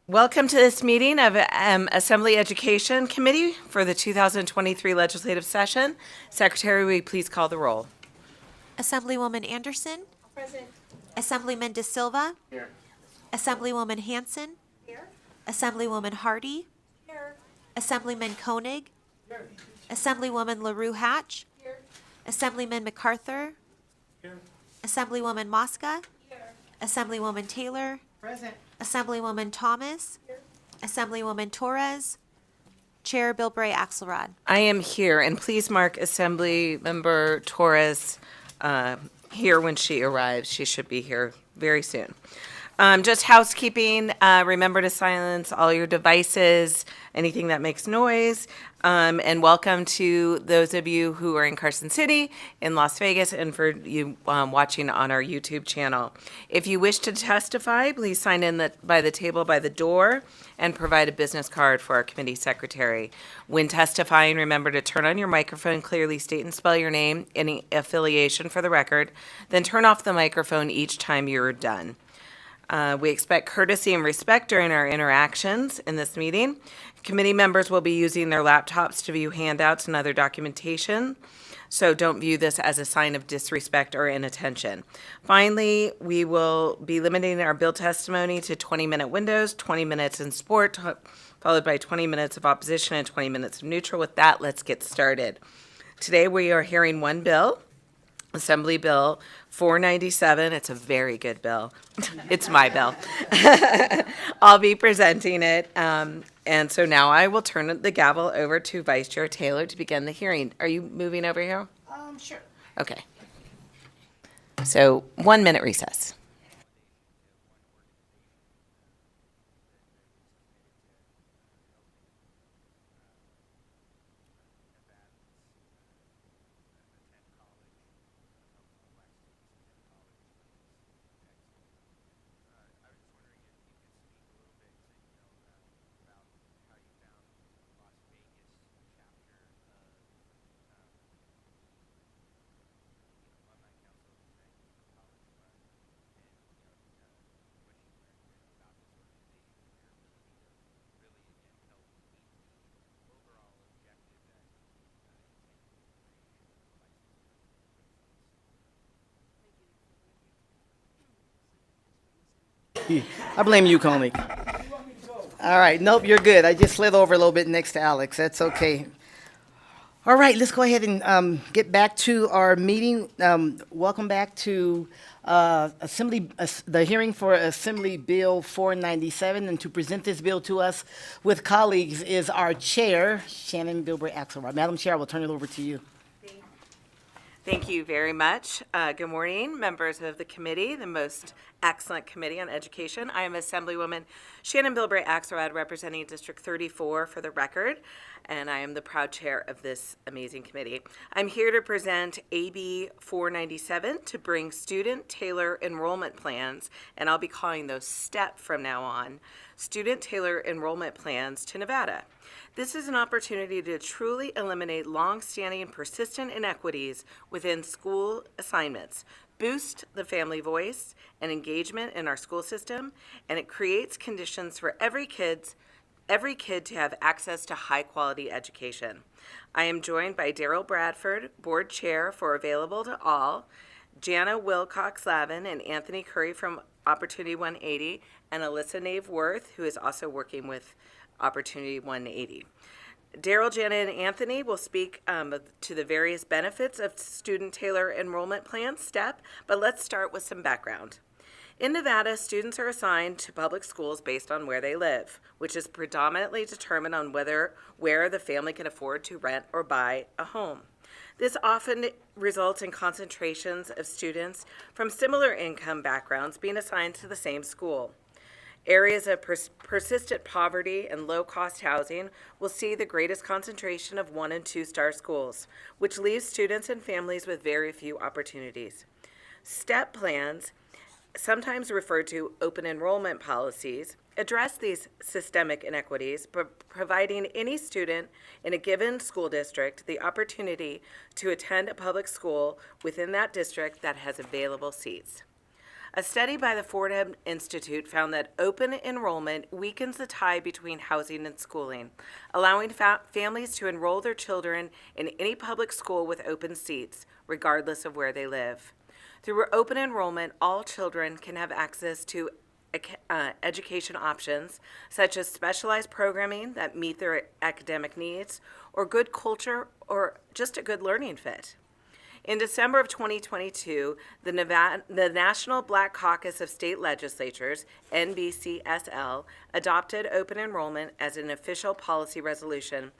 Welcome to this meeting of Assembly Education Committee for the 2023 legislative session. Secretary, will you please call the roll? Assemblywoman Anderson. Present. Assemblyman De Silva. Here. Assemblywoman Hanson. Here. Assemblywoman Hardy. Here. Assemblyman Koenig. Here. Assemblywoman LaRue Hatch. Here. Assemblyman MacArthur. Here. Assemblywoman Mosca. Here. Assemblywoman Taylor. Present. Assemblywoman Thomas. Here. Assemblywoman Torres. Chair Bilbray Axelrod. I am here, and please mark Assembly Member Torres here when she arrives. She should be here very soon. Just housekeeping, remember to silence all your devices, anything that makes noise, and welcome to those of you who are in Carson City, in Las Vegas, and for you watching on our YouTube channel. If you wish to testify, please sign in by the table by the door and provide a business card for our committee secretary. When testifying, remember to turn on your microphone, clearly state and spell your name, any affiliation for the record, then turn off the microphone each time you're done. We expect courtesy and respect during our interactions in this meeting. Committee members will be using their laptops to view handouts and other documentation, so don't view this as a sign of disrespect or inattention. Finally, we will be limiting our bill testimony to 20-minute windows, 20 minutes in support, followed by 20 minutes of opposition and 20 minutes of neutral. With that, let's get started. Today, we are hearing one bill. Assembly Bill 497. It's a very good bill. It's my bill. I'll be presenting it. And so now I will turn the gavel over to Vice Chair Taylor to begin the hearing. Are you moving over here? Sure. Okay. So 1 minute recess. I blame you, Koenig. All right, nope, you're good. I just slid over a little bit next to Alex. That's okay. All right, let's go ahead and get back to our meeting. Welcome back to the hearing for Assembly Bill 497. And to present this bill to us with colleagues is our chair, Shannon Bilbray Axelrod. Madam Chair, I will turn it over to you. Thank you very much. Good morning, members of the committee, the most excellent committee on education. I am Assemblywoman Shannon Bilbray Axelrod, representing District 34 for the record, and I am the proud chair of this amazing committee. I'm here to present AB 497 to bring student Taylor enrollment plans, and I'll be calling those STEP from now on, student Taylor enrollment plans to Nevada. This is an opportunity to truly eliminate long-standing and persistent inequities within school assignments, boost the family voice and engagement in our school system, and it creates conditions for every kid to have access to high-quality education. I am joined by Daryl Bradford, Board Chair for Available to All, Jana Wilcox-Lavin and Anthony Curry from Opportunity 180, and Alyssa Nave-Worth, who is also working with Opportunity 180. Daryl, Jana, and Anthony will speak to the various benefits of Student Taylor Enrollment Plan, STEP, but let's start with some background. In Nevada, students are assigned to public schools based on where they live, which is predominantly determined on where the family can afford to rent or buy a home. This often results in concentrations of students from similar income backgrounds being assigned to the same school. Areas of persistent poverty and low-cost housing will see the greatest concentration of 1- and 2-star schools, which leaves students and families with very few opportunities. STEP plans, sometimes referred to open enrollment policies, address these systemic inequities, providing any student in a given school district the opportunity to attend a public school within that district that has available seats. A study by the Fordham Institute found that open enrollment weakens the tie between housing and schooling, allowing families to enroll their children in any public school with open seats, regardless of where they live. Through open enrollment, all children can have access to education options, such as specialized programming that meet their academic needs, or good culture, or just a good learning fit. In December of 2022, the National Black Caucus of State Legislatures, NBCSL, adopted open enrollment as an official policy resolution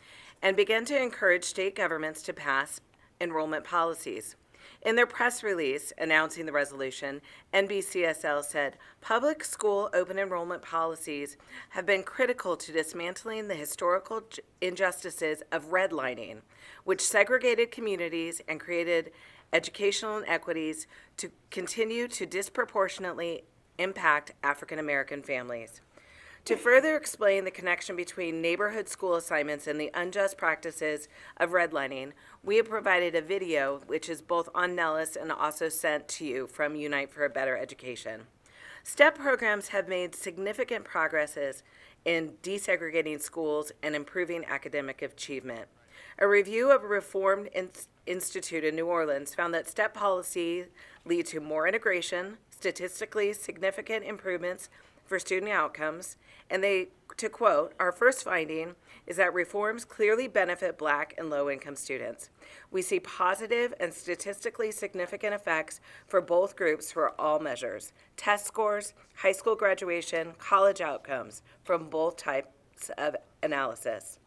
and began to encourage state governments to pass enrollment policies. In their press release announcing the resolution, NBCSL said, "Public school open enrollment policies have been critical to dismantling the historical injustices of redlining, which segregated communities and created educational inequities to continue to disproportionately impact African American families." To further explain the connection between neighborhood school assignments and the unjust practices of redlining, we have provided a video which is both on Nellis and also sent to you from Unite for a Better Education. STEP programs have made significant progresses in desegregating schools and improving academic achievement. A review of a reformed institute in New Orleans found that STEP policies lead to more integration, statistically significant improvements for student outcomes, and to quote, "Our first finding is that reforms clearly benefit Black and low-income students. We see positive and statistically significant effects for both groups for all measures, test scores, high school graduation, college outcomes from both types of analysis."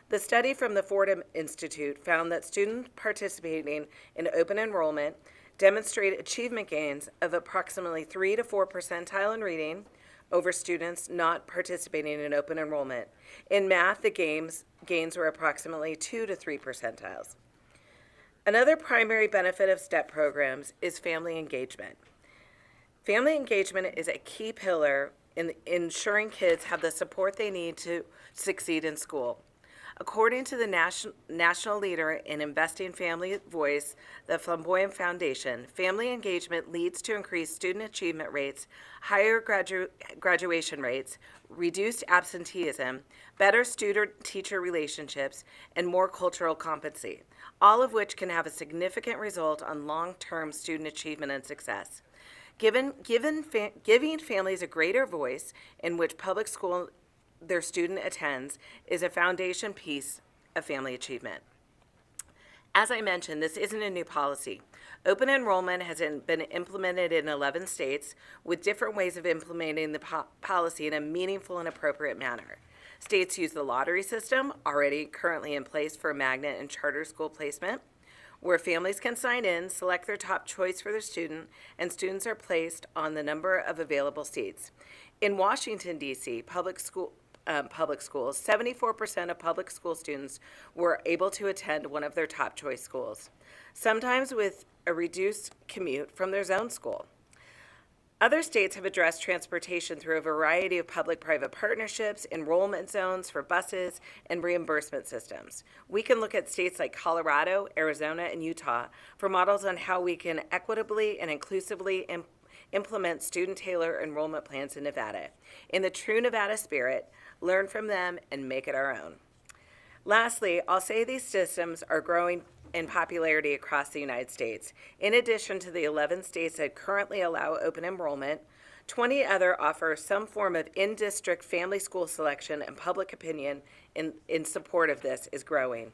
The study from the Fordham Institute found that students participating in open enrollment demonstrate achievement gains of approximately 3 to 4 percentile in reading over students not participating in open enrollment. In math, the gains were approximately 2 to 3 percentiles. Another primary benefit of STEP programs is family engagement. Family engagement is a key pillar in ensuring kids have the support they need to succeed in school. According to the national leader in investing family voice, the Flamboyant Foundation, family engagement leads to increased student achievement rates, higher graduation rates, reduced absenteeism, better student-teacher relationships, and more cultural competency, all of which can have a significant result on long-term student achievement and success. Giving families a greater voice in which public school their student attends is a foundation piece of family achievement. As I mentioned, this isn't a new policy. Open enrollment has been implemented in 11 states with different ways of implementing the policy in a meaningful and appropriate manner. States use the lottery system, already currently in place for magnet and charter school placement, where families can sign in, select their top choice for their student, and students are placed on the number of available seats. In Washington, D.C., public schools, 74% of public school students were able to attend one of their top choice schools, sometimes with a reduced commute from their zone school. Other states have addressed transportation through a variety of public-private partnerships, enrollment zones for buses, and reimbursement systems. We can look at states like Colorado, Arizona, and Utah for models on how we can equitably and inclusively implement student-tailored enrollment plans in Nevada. In the true Nevada spirit, learn from them and make it our own. Lastly, I'll say these systems are growing in popularity across the United States. In addition to the 11 states that currently allow open enrollment, 20 other offer some form of in-district family school selection, and public opinion in support of this is growing.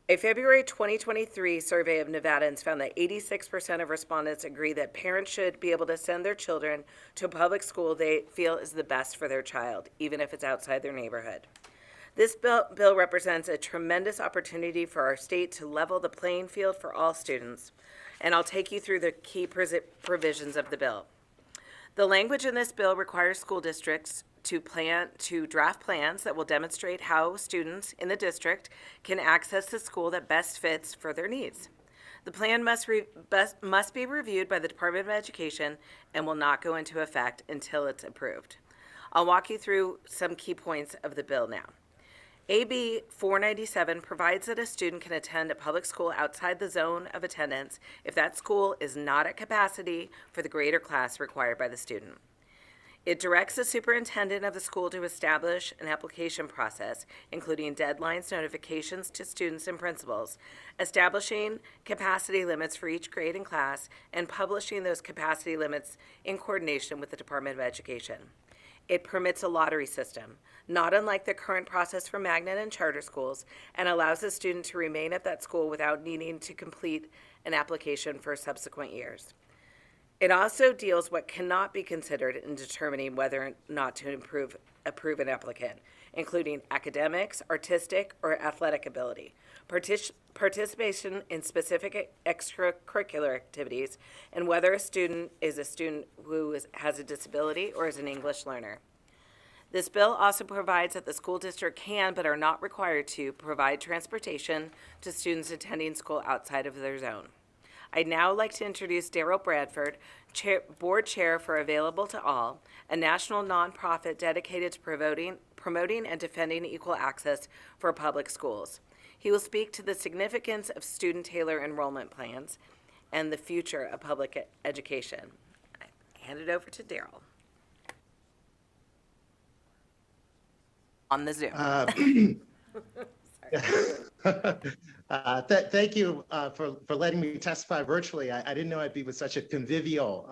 A February 2023 survey of Nevadans found that 86% of respondents agree that parents should be able to send their children to a public school they feel is the best for their child, even if it's outside their neighborhood. This bill represents a tremendous opportunity for our state to level the playing field for all students, and I'll take you through the key provisions of the bill. The language in this bill requires school districts to draft plans that will demonstrate how students in the district can access the school that best fits for their needs. The plan must be reviewed by the Department of Education and will not go into effect until it's approved. I'll walk you through some key points of the bill now. AB 497 provides that a student can attend a public school outside the zone of attendance if that school is not at capacity for the grade or class required by the student. It directs the superintendent of the school to establish an application process, including deadlines, notifications to students and principals, establishing capacity limits for each grade and class, and publishing those capacity limits in coordination with the Department of Education. It permits a lottery system, not unlike the current process for magnet and charter schools, and allows a student to remain at that school without needing to complete an application for subsequent years. It also deals what cannot be considered in determining whether or not to approve an applicant, including academics, artistic, or athletic ability, participation in specific extracurricular activities, and whether a student is a student who has a disability or is an English learner. This bill also provides that the school district can, but are not required to, provide transportation to students attending school outside of their zone. I'd now like to introduce Daryl Bradford, Board Chair for Available to All, a national nonprofit dedicated to promoting and defending equal access for public schools. He will speak to the significance of student-tailored enrollment plans and the future of public education. I hand it over to Daryl. On the Zoom. Thank you for letting me testify virtually. I didn't know I'd be with such a convivial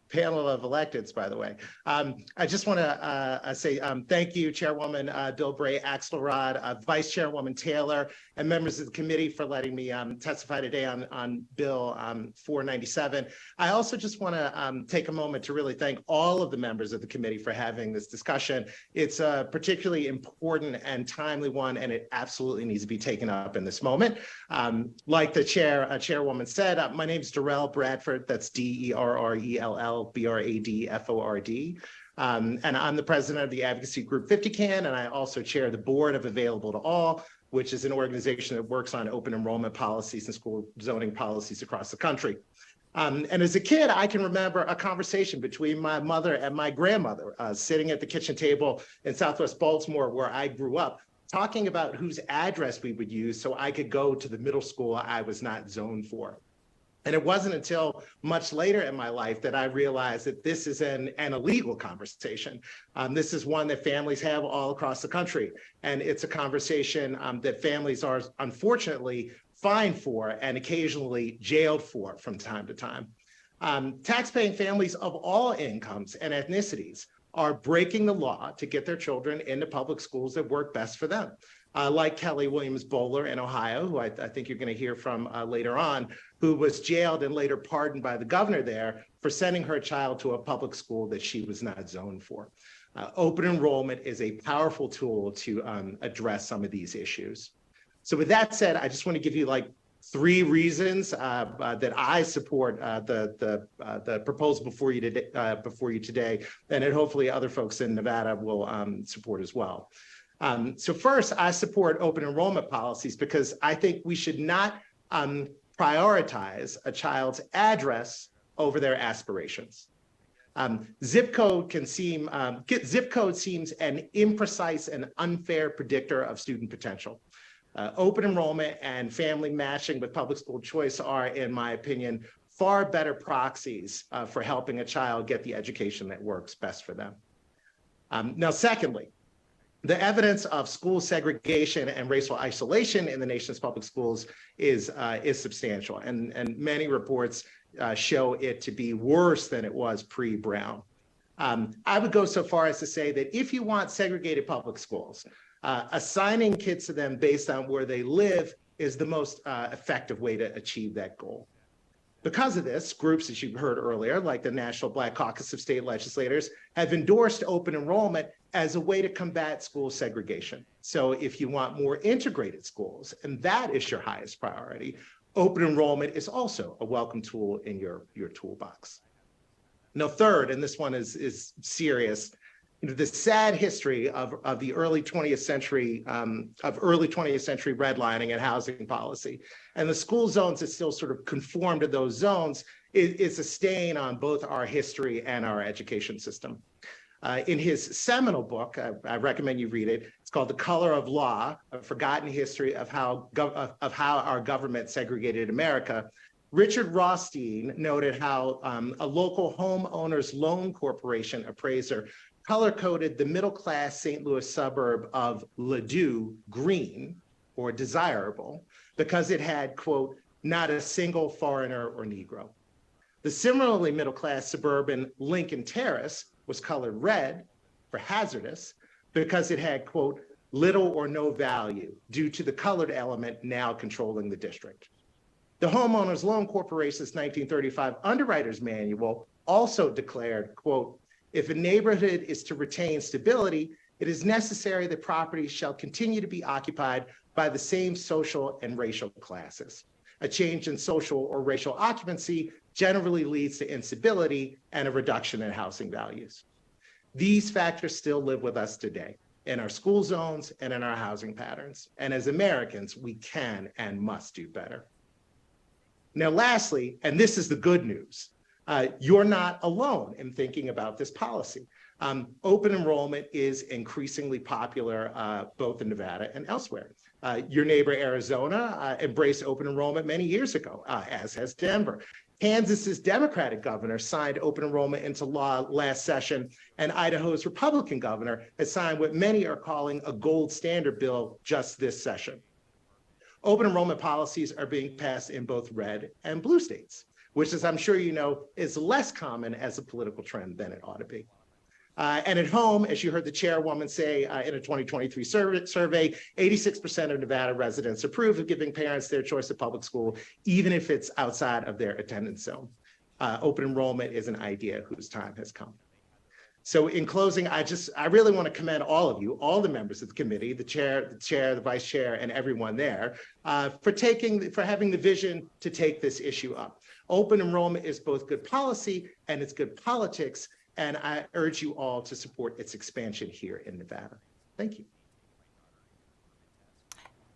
panel of electeds, by the way. I just want to say thank you, Chairwoman Bilbray Axelrod, Vice Chairwoman Taylor, and members of the committee for letting me testify today on Bill 497. I also just want to take a moment to really thank all of the members of the committee for having this discussion. It's a particularly important and timely one, and it absolutely needs to be taken up in this moment. Like the chairwoman said, my name is Darrell Bradford. That's Derrell Bradford. And I'm the president of the advocacy group 50CAN, and I also chair the board of Available to All, which is an organization that works on open enrollment policies and school zoning policies across the country. And as a kid, I can remember a conversation between my mother and my grandmother sitting at the kitchen table in Southwest Baltimore, where I grew up, talking about whose address we would use so I could go to the middle school I was not zoned for. And it wasn't until much later in my life that I realized that this is an illegal conversation. This is one that families have all across the country. And it's a conversation that families are unfortunately fined for and occasionally jailed for from time to time. Taxpaying families of all incomes and ethnicities are breaking the law to get their children into public schools that work best for them. Like Kelly Williams Bowler in Ohio, who I think you're going to hear from later on, who was jailed and later pardoned by the governor there for sending her child to a public school that she was not zoned for. Open enrollment is a powerful tool to address some of these issues. So with that said, I just want to give you like 3 reasons that I support the proposal before you today, and that hopefully other folks in Nevada will support as well. So first, I support open enrollment policies because I think we should not prioritize a child's address over their aspirations. Zip code seems an imprecise and unfair predictor of student potential. Open enrollment and family matching with public school choice are, in my opinion, far better proxies for helping a child get the education that works best for them. Now, secondly, the evidence of school segregation and racial isolation in the nation's public schools is substantial, and many reports show it to be worse than it was pre-Brown. I would go so far as to say that if you want segregated public schools, assigning kids to them based on where they live is the most effective way to achieve that goal. Because of this, groups, as you heard earlier, like the National Black Caucus of State Legislators, have endorsed open enrollment as a way to combat school segregation. So if you want more integrated schools, and that is your highest priority, open enrollment is also a welcome tool in your toolbox. Now, third, and this one is serious, the sad history of the early 20th century redlining and housing policy, and the school zones that still sort of conform to those zones is a stain on both our history and our education system. In his seminal book, I recommend you read it. It's called The Color of Law, A Forgotten History of How Our Government Segregated America. Richard Rothstein noted how a local homeowners loan corporation appraiser color-coded the middle-class St. Louis suburb of Ladue green, or desirable, because it had, quote, not a single foreigner or Negro. The similarly middle-class suburban Lincoln Terrace was colored red, for hazardous, because it had, quote, little or no value due to the colored element now controlling the district. The Homeowners Loan Corporation's 1935 Underwriter's Manual also declared, quote, if a neighborhood is to retain stability, it is necessary that properties shall continue to be occupied by the same social and racial classes. A change in social or racial occupancy generally leads to instability and a reduction in housing values. These factors still live with us today in our school zones and in our housing patterns. And as Americans, we can and must do better. Now, lastly, and this is the good news, you're not alone in thinking about this policy. Open enrollment is increasingly popular both in Nevada and elsewhere. Your neighbor Arizona embraced open enrollment many years ago, as has Denver. Kansas's Democratic governor signed open enrollment into law last session, and Idaho's Republican governor has signed what many are calling a gold standard bill just this session. Open enrollment policies are being passed in both red and blue states, which, as I'm sure you know, is less common as a political trend than it ought to be. And at home, as you heard the chairwoman say in a 2023 survey, 86% of Nevada residents approve of giving parents their choice of public school, even if it's outside of their attendance zone. Open enrollment is an idea whose time has come. So in closing, I really want to commend all of you, all the members of the committee, the chair, the vice chair, and everyone there for having the vision to take this issue up. Open enrollment is both good policy and it's good politics. And I urge you all to support its expansion here in Nevada. Thank you.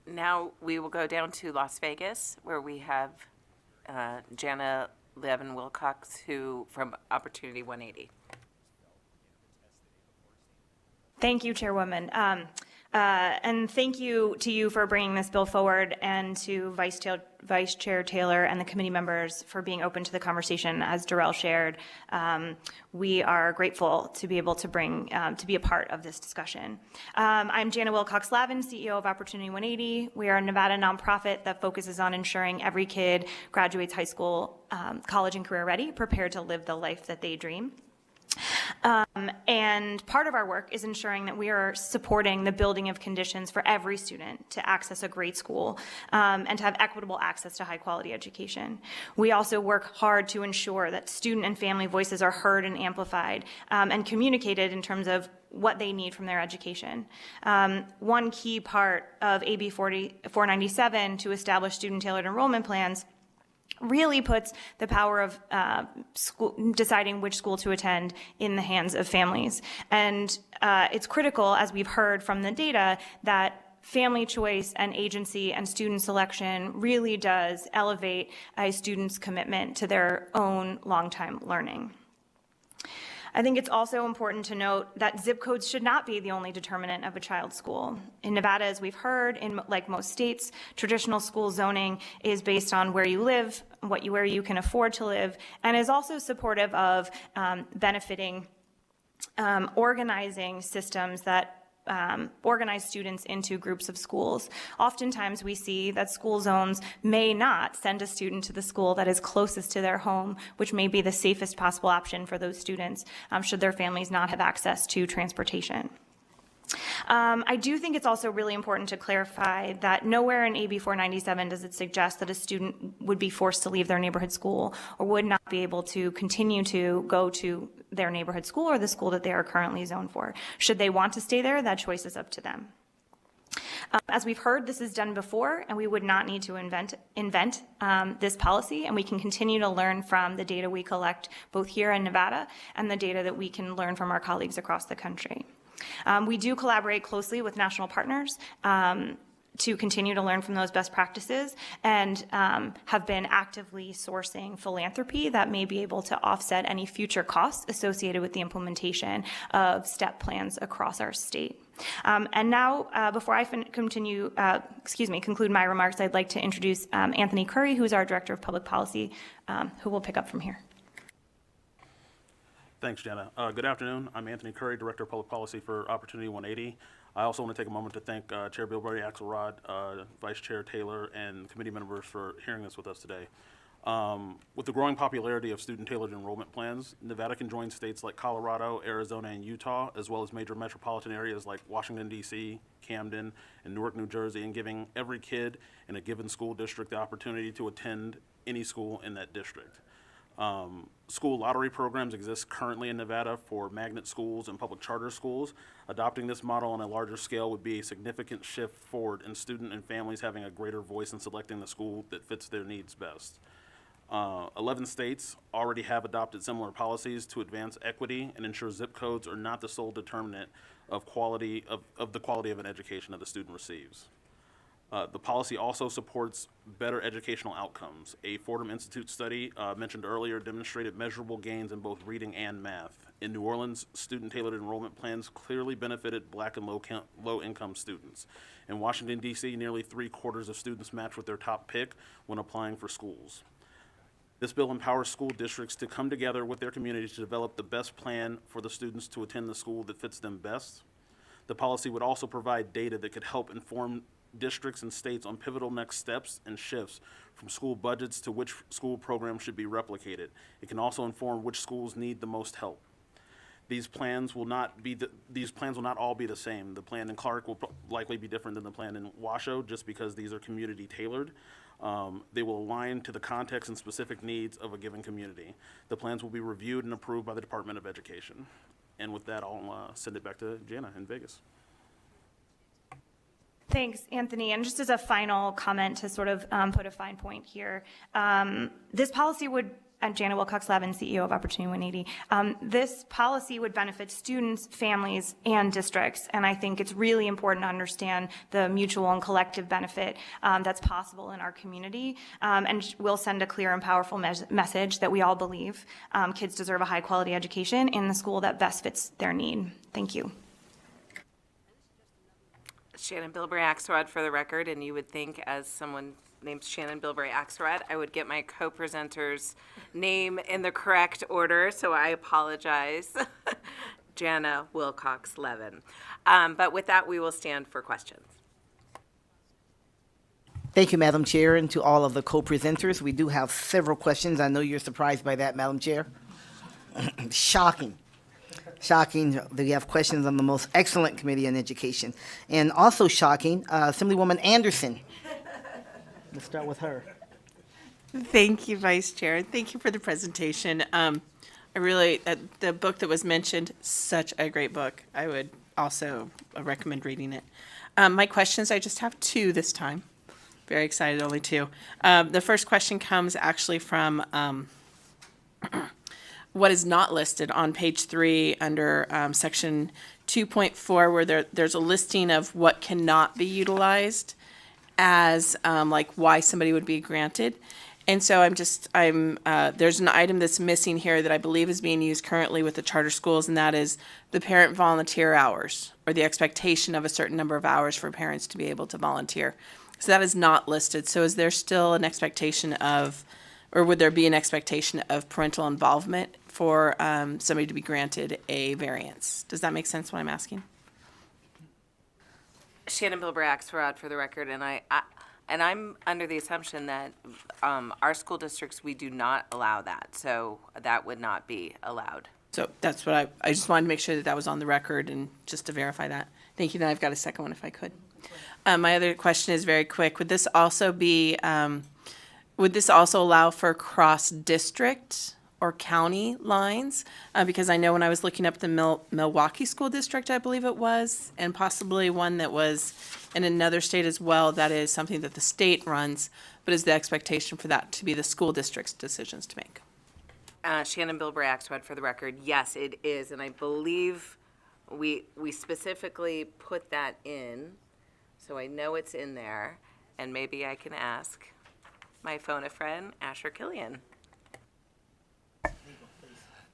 Now we will go down to Las Vegas, where we have Jana Levin Wilcox, from Opportunity 180. Thank you, Chairwoman. And thank you to you for bringing this bill forward, and to Vice Chair Taylor and the committee members for being open to the conversation. As Darrell shared, we are grateful to be able to to be a part of this discussion. I'm Jana Wilcox-Lavin, CEO of Opportunity 180. We are a Nevada nonprofit that focuses on ensuring every kid graduates high school, college, and career ready, prepared to live the life that they dream. And part of our work is ensuring that we are supporting the building of conditions for every student to access a great school and to have equitable access to high quality education. We also work hard to ensure that student and family voices are heard and amplified and communicated in terms of what they need from their education. One key part of AB 497 to establish student-tailored enrollment plans really puts the power of deciding which school to attend in the hands of families. And it's critical, as we've heard from the data, that family choice and agency and student selection really does elevate a student's commitment to their own long-time learning. I think it's also important to note that zip codes should not be the only determinant of a child's school. In Nevada, as we've heard, like most states, traditional school zoning is based on where you live, where you can afford to live, and is also supportive of benefiting organizing systems that organize students into groups of schools. Oftentimes we see that school zones may not send a student to the school that is closest to their home, which may be the safest possible option for those students should their families not have access to transportation. I do think it's also really important to clarify that nowhere in AB 497 does it suggest that a student would be forced to leave their neighborhood school or would not be able to continue to go to their neighborhood school or the school that they are currently zoned for. Should they want to stay there, that choice is up to them. As we've heard, this is done before, and we would not need to invent this policy, and we can continue to learn from the data we collect both here in Nevada and the data that we can learn from our colleagues across the country. We do collaborate closely with national partners to continue to learn from those best practices and have been actively sourcing philanthropy that may be able to offset any future costs associated with the implementation of STEP plans across our state. And now, before I conclude my remarks, I'd like to introduce Anthony Curry, who's our Director of Public Policy, who will pick up from here. Thanks, Jenna. Good afternoon. I'm Anthony Curry, Director of Public Policy for Opportunity 180. I also want to take a moment to thank Chair Bilberry, Axelrod, Vice Chair Taylor, and committee members for hearing this with us today. With the growing popularity of student-tailored enrollment plans, Nevada can join states like Colorado, Arizona, and Utah, as well as major metropolitan areas like Washington, D.C., Camden, and Newark, New Jersey, in giving every kid in a given school district the opportunity to attend any school in that district. School lottery programs exist currently in Nevada for magnet schools and public charter schools. Adopting this model on a larger scale would be a significant shift forward in student and families having a greater voice in selecting the school that fits their needs best. 11 states already have adopted similar policies to advance equity and ensure zip codes are not the sole determinant of the quality of an education that the student receives. The policy also supports better educational outcomes. A Fordham Institute study mentioned earlier demonstrated measurable gains in both reading and math. In New Orleans, student-tailored enrollment plans clearly benefited Black and low-income students. In Washington, D.C., nearly 3/4 of students match with their top pick when applying for schools. This bill empowers school districts to come together with their communities to develop the best plan for the students to attend the school that fits them best. The policy would also provide data that could help inform districts and states on pivotal next steps and shifts from school budgets to which school programs should be replicated. It can also inform which schools need the most help. These plans will not all be the same. The plan in Clark will likely be different than the plan in Washoe just because these are community tailored. They will align to the context and specific needs of a given community. The plans will be reviewed and approved by the Department of Education. And with that, I'll send it back to Jana in Vegas. Thanks, Anthony. And just as a final comment to sort of put a fine point here, this policy would, and Jana Wilcox-Levin, CEO of Opportunity 180, this policy would benefit students, families, and districts. And I think it's really important to understand the mutual and collective benefit that's possible in our community. And will send a clear and powerful message that we all believe kids deserve a high-quality education in the school that best fits their need. Thank you. Shannon Bilberry Axelrod for the record, and you would think as someone named Shannon Bilberry Axelrod, I would get my co-presenter's name in the correct order, so I apologize. Jana Wilcox-Levin. But with that, we will stand for questions. Thank you, Madam Chair, and to all of the co-presenters. We do have several questions. I know you're surprised by that, Madam Chair. Shocking. Shocking that we have questions on the most excellent committee on education. And also shocking, Assemblywoman Anderson. Let's start with her. Thank you, Vice Chair. Thank you for the presentation. I really, the book that was mentioned, such a great book. I would also recommend reading it. My questions, I just have two this time. Very excited, only two. The first question comes actually from what is not listed on page 3 under section 2.4, where there's a listing of what cannot be utilized as like why somebody would be granted. And so there's an item that's missing here that I believe is being used currently with the charter schools, and that is the parent volunteer hours, or the expectation of a certain number of hours for parents to be able to volunteer. So that is not listed. So is there still an expectation of, or would there be an expectation of parental involvement for somebody to be granted a variance? Does that make sense what I'm asking? Shannon Bilberry Axelrod for the record, and I'm under the assumption that our school districts, we do not allow that, so that would not be allowed. So that's what I just wanted to make sure that that was on the record and just to verify that. Thank you. Then I've got a second one if I could. My other question is very quick. Would this also allow for cross-district or county lines? Because I know when I was looking up the Milwaukee School District, I believe it was, and possibly one that was in another state as well, that is something that the state runs, but is the expectation for that to be the school district's decisions to make? Shannon Bilberry Axelrod for the record, yes, it is, and I believe we specifically put that in So I know it's in there, and maybe I can ask my phone a friend, Asher Killian.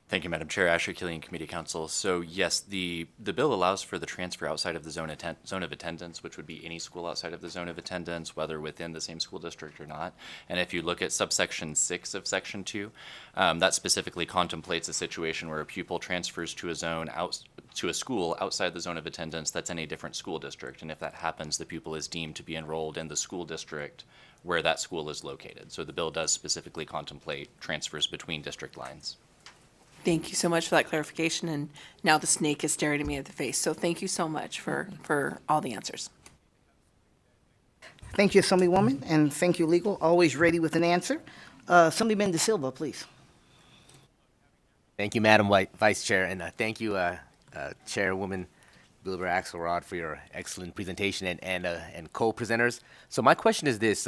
Thank you, Madam Chair. Asher Killian, Committee Counsel. So yes, the bill allows for the transfer outside of the zone of attendance, which would be any school outside of the zone of attendance, whether within the same school district or not. And if you look at subsection 6 of section 2, that specifically contemplates a situation where a pupil transfers to a school outside the zone of attendance that's in a different school district. And if that happens, the pupil is deemed to be enrolled in the school district where that school is located. So the bill does specifically contemplate transfers between district lines. Thank you so much for that clarification, and now the snake is staring at me at the face. So thank you so much for all the answers. Thank you, Assemblywoman, and thank you, Legal. Always ready with an answer. Assemblyman De Silva, please. Thank you, Madam Vice Chair, and thank you, Chairwoman Bilber Axelrod, for your excellent presentation and co-presenters. So my question is this: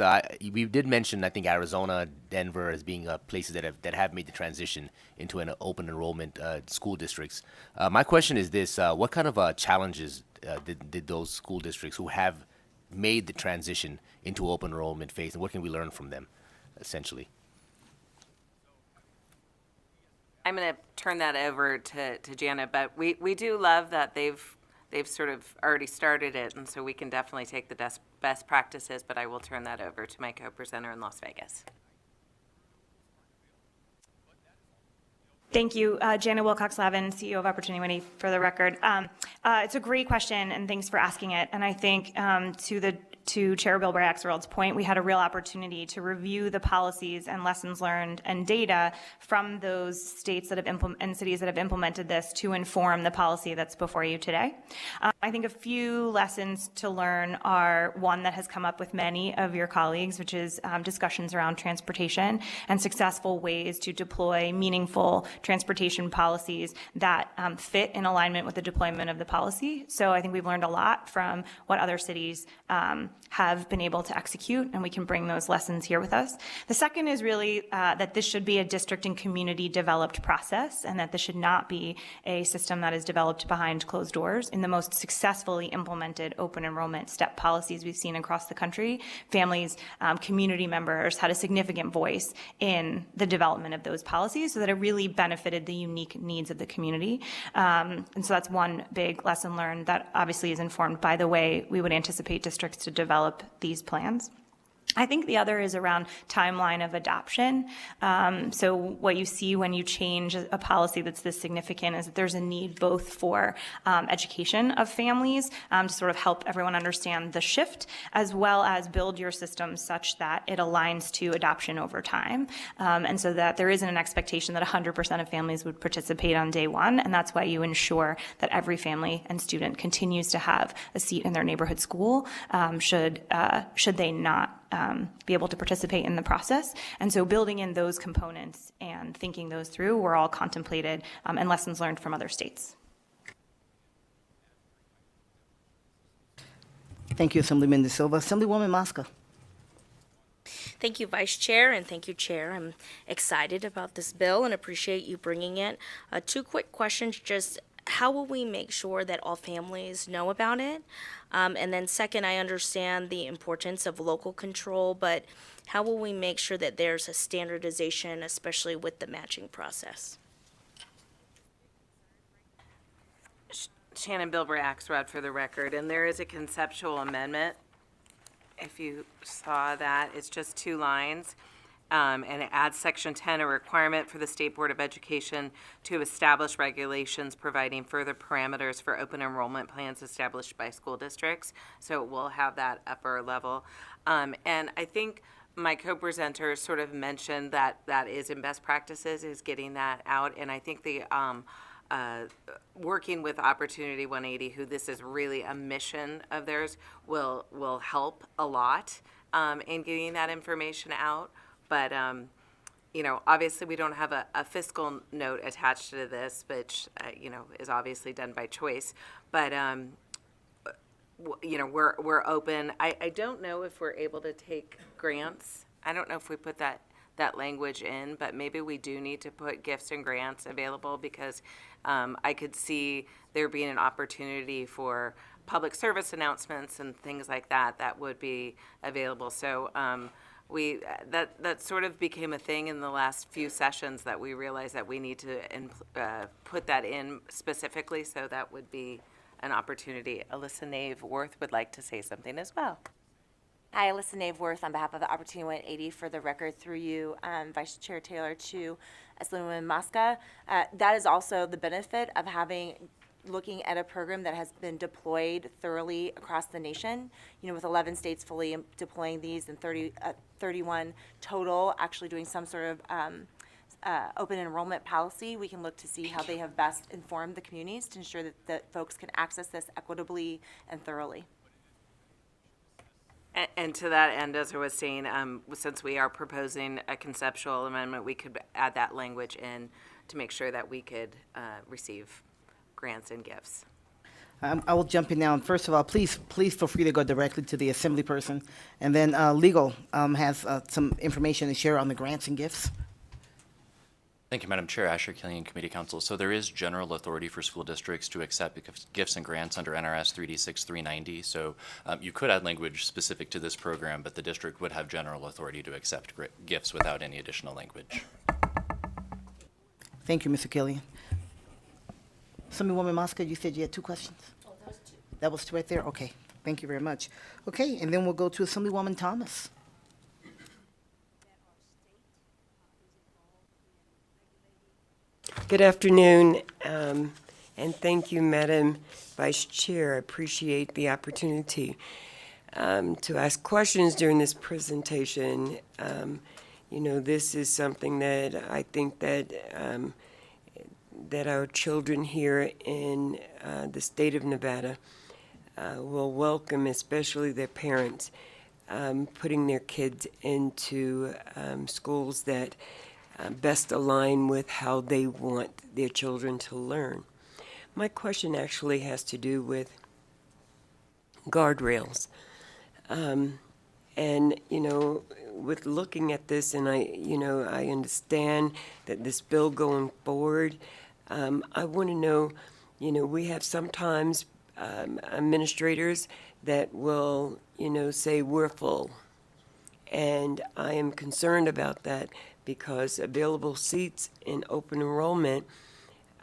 we did mention, I think, Arizona, Denver as being places that have made the transition into an open enrollment school districts. My question is this: what kind of challenges did those school districts who have made the transition into open enrollment face, and what can we learn from them, essentially? I'm going to turn that over to Jana, but we do love that they've sort of already started it, and so we can definitely take the best practices, but I will turn that over to my co-presenter in Las Vegas. Thank you. Jana Wilcox-Lavin, CEO of Opportunity 180, for the record. It's a great question, and thanks for asking it. And I think to Chair Bilbray Axelrod's point, we had a real opportunity to review the policies and lessons learned and data from those states that have and cities that have implemented this to inform the policy that's before you today. I think a few lessons to learn are one that has come up with many of your colleagues, which is discussions around transportation and successful ways to deploy meaningful transportation policies that fit in alignment with the deployment of the policy. So I think we've learned a lot from what other cities have been able to execute, and we can bring those lessons here with us. The second is really that this should be a district and community developed process, and that this should not be a system that is developed behind closed doors. In the most successfully implemented open enrollment step policies we've seen across the country, families, community members had a significant voice in the development of those policies so that it really benefited the unique needs of the community. And so that's one big lesson learned that obviously is informed by the way we would anticipate districts to develop these plans. I think the other is around timeline of adoption. So what you see when you change a policy that's this significant is that there's a need both for education of families to sort of help everyone understand the shift, as well as build your system such that it aligns to adoption over time. And so that there isn't an expectation that 100% of families would participate on day one. And that's why you ensure that every family and student continues to have a seat in their neighborhood school should they not be able to participate in the process. And so building in those components and thinking those through were all contemplated and lessons learned from other states. Thank you, Assemblyman De Silva. Assemblywoman Mosca. Thank you, Vice Chair, and thank you, Chair. I'm excited about this bill and appreciate you bringing it. Two quick questions, just how will we make sure that all families know about it? And then second, I understand the importance of local control, but how will we make sure that there's a standardization, especially with the matching process? Shannon Bilbray Axelrod for the record, and there is a conceptual amendment. If you saw that, it's just 2 lines. And it adds Section 10, a requirement for the State Board of Education to establish regulations providing further parameters for open enrollment plans established by school districts. So it will have that upper level. And I think my co-presenter sort of mentioned that that is in best practices, is getting that out. And I think the working with Opportunity 180, who this is really a mission of theirs, will help a lot in getting that information out. But, obviously we don't have a fiscal note attached to this, which, is obviously done by choice. But, we're open. I don't know if we're able to take grants. I don't know if we put that language in, but maybe we do need to put gifts and grants available, because I could see there being an opportunity for public service announcements and things like that, that would be available. So that sort of became a thing in the last few sessions, that we realized that we need to put that in specifically, so that would be an opportunity. Alyssa Nave Worth would like to say something as well. Hi, Alyssa Nave Worth on behalf of the Opportunity 180. For the record, through you, Vice Chair Taylor, to Assemblywoman Mosca. That is also the benefit of looking at a program that has been deployed thoroughly across the nation, with 11 states fully deploying these and 31 total actually doing some sort of open enrollment policy. We can look to see how they have best informed the communities to ensure that folks can access this equitably and thoroughly. And to that end, as I was saying, since we are proposing a conceptual amendment, we could add that language in to make sure that we could receive grants and gifts. I will jump in now. And first of all, please feel free to go directly to the assembly person. And then legal has some information to share on the grants and gifts. Thank you, Madam Chair, Asher Killian, Committee Counsel. So there is general authority for school districts to accept gifts and grants under NRS 3D6390. So you could add language specific to this program, but the district would have general authority to accept gifts without any additional language. Thank you, Mr. Killian. Assemblywoman Mosca, you said you had 2 questions? Oh, that was 2. That was 2 right there? Okay. Thank you very much. Okay, and then we'll go to Assemblywoman Thomas. Good afternoon, and thank you, Madam Vice Chair. I appreciate the opportunity to ask questions during this presentation. This is something that I think that our children here in the state of Nevada will welcome, especially their parents, putting their kids into schools that best align with how they want their children to learn. My question actually has to do with guardrails. With looking at this, and I understand that this bill going forward, I want to know, we have sometimes administrators that will, say we're full. And I am concerned about that, because available seats in open enrollment,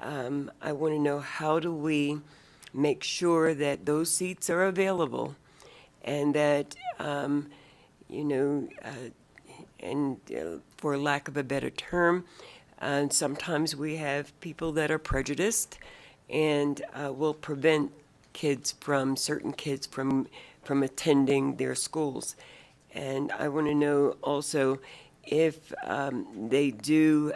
I want to know, how do we make sure that those seats are available, and that, for lack of a better term, sometimes we have people that are prejudiced and will prevent certain kids from attending their schools. And I want to know also if they do,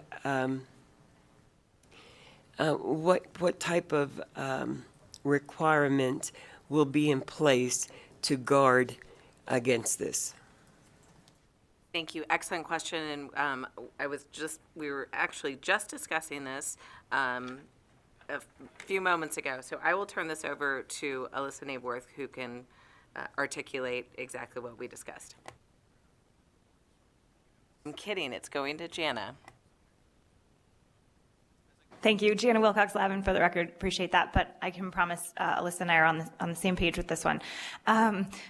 what type of requirement will be in place to guard against this. Thank you. Excellent question. And we were actually just discussing this a few moments ago. So I will turn this over to Alyssa Nave Worth, who can articulate exactly what we discussed. I'm kidding. It's going to Jana. Thank you, Jana Wilcox-Lavin, for the record. Appreciate that, but I can promise Alyssa and I are on the same page with this one.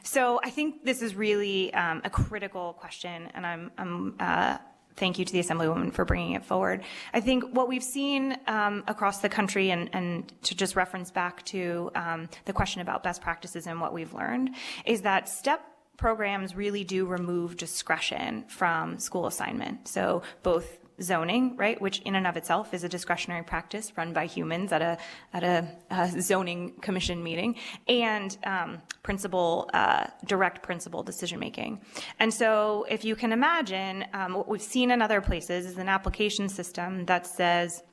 So I think this is really a critical question, and thank you to the Assemblywoman for bringing it forward. I think what we've seen across the country, and to just reference back to the question about best practices and what we've learned, is that STEP programs really do remove discretion from school assignment. So both zoning, right, which in and of itself is a discretionary practice run by humans at a zoning commission meeting, and direct principal decision making. And so if you can imagine, what we've seen in other places is an application system that says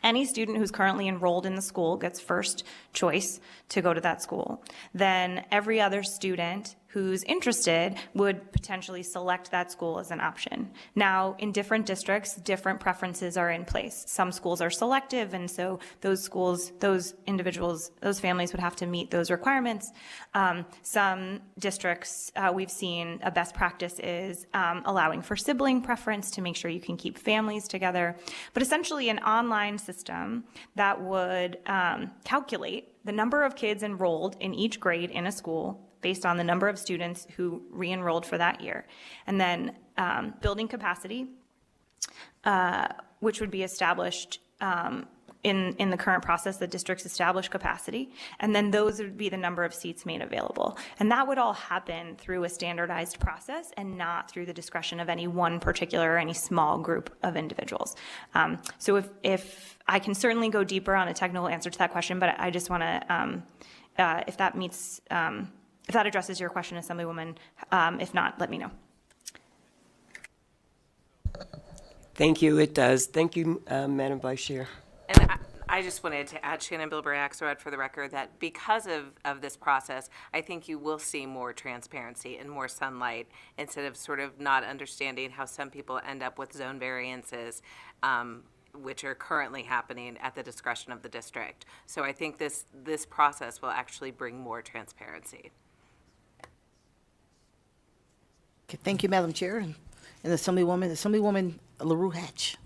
any student who's currently enrolled in the school gets first choice to go to that school. Then every other student who's interested would potentially select that school as an option. Now, in different districts, different preferences are in place. Some schools are selective, and so those schools, those individuals, those families would have to meet those requirements. Some districts, we've seen a best practice is allowing for sibling preference to make sure you can keep families together. But essentially an online system that would calculate the number of kids enrolled in each grade in a school based on the number of students who re-enrolled for that year. And then building capacity, which would be established in the current process, the districts establish capacity, and then those would be the number of seats made available. And that would all happen through a standardized process and not through the discretion of any one particular or any small group of individuals. So if I can certainly go deeper on a technical answer to that question, but I just want to, if that meets, if that addresses your question, Assemblywoman, if not, let me know. Thank you, it does. Thank you, Madam Vice Chair. And I just wanted to add, Shannon Bilbray-Axelrod, for the record, that because of this process, I think you will see more transparency and more sunlight instead of sort of not understanding how some people end up with zone variances, which are currently happening at the discretion of the district. So I think this process will actually bring more transparency. Okay, thank you, Madam Chair. And Assemblywoman LaRue Hatch.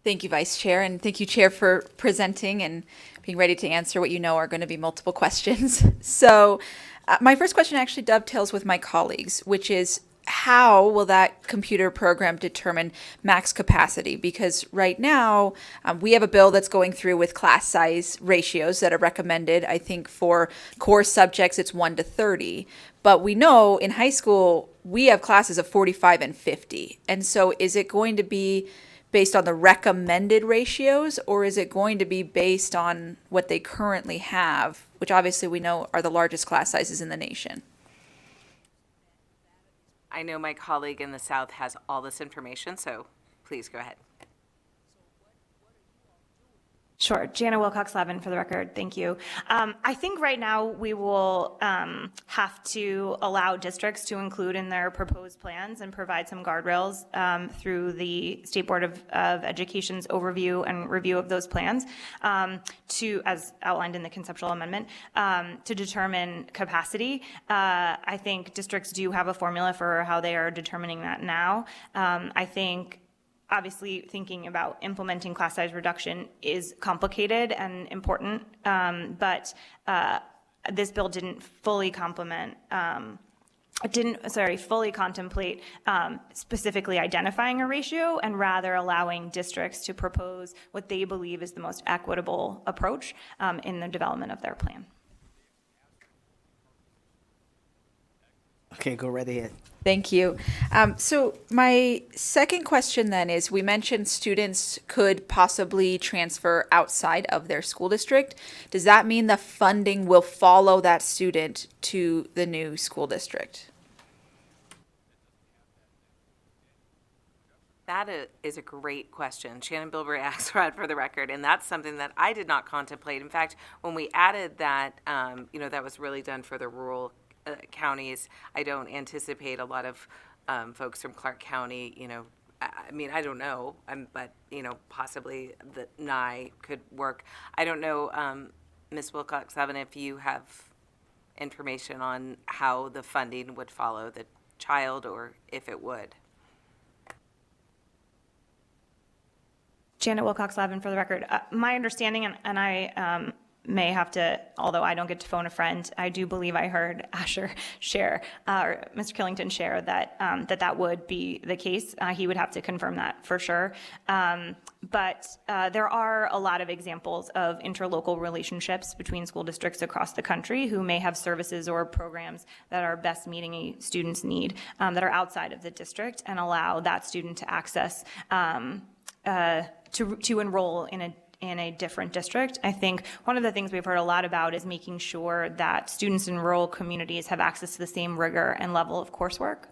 Thank you, Vice Chair, and thank you, Chair, for presenting and being ready to answer what you know are going to be multiple questions. So my first question actually dovetails with my colleagues, which is how will that computer program determine max capacity? Because right now we have a bill that's going through with class size ratios that are recommended. I think for core subjects, it's 1 to 30. But we know in high school, we have classes of 45 and 50. And so is it going to be based on the recommended ratios, or is it going to be based on what they currently have, which obviously we know are the largest class sizes in the nation? I know my colleague in the South has all this information, so please go ahead. Sure. Jana Wilcox-Levin for the record. Thank you. I think right now we will have to allow districts to include in their proposed plans and provide some guardrails through the State Board of Education's overview and review of those plans to, as outlined in the conceptual amendment, to determine capacity. I think districts do have a formula for how they are determining that now. I think obviously, thinking about implementing class size reduction is complicated and important, but this bill didn't fully contemplate specifically identifying a ratio, and rather allowing districts to propose what they believe is the most equitable approach in the development of their plan. Okay, go right ahead. Thank you. So my second question then is, we mentioned students could possibly transfer outside of their school district. Does that mean the funding will follow that student to the new school district? That is a great question. Shannon Bilbray-Axelrod for the record, and that's something that I did not contemplate. In fact, when we added that, that was really done for the rural counties. I don't anticipate a lot of folks from Clark County, I mean, I don't know, but, possibly the NI could work. I don't know, Ms. Wilcox-Levin, if you have information on how the funding would follow the child, or if it would. Janet Wilcox-Levin for the record. My understanding, and I may have to, although I don't get to phone a friend, I do believe I heard Asher share, or Mr. Killington share that that would be the case. He would have to confirm that for sure. But there are a lot of examples of interlocal relationships between school districts across the country who may have services or programs that are best meeting a student's need that are outside of the district, and allow that student to access to enroll in a different district. I think one of the things we've heard a lot about is making sure that students in rural communities have access to the same rigor and level of coursework.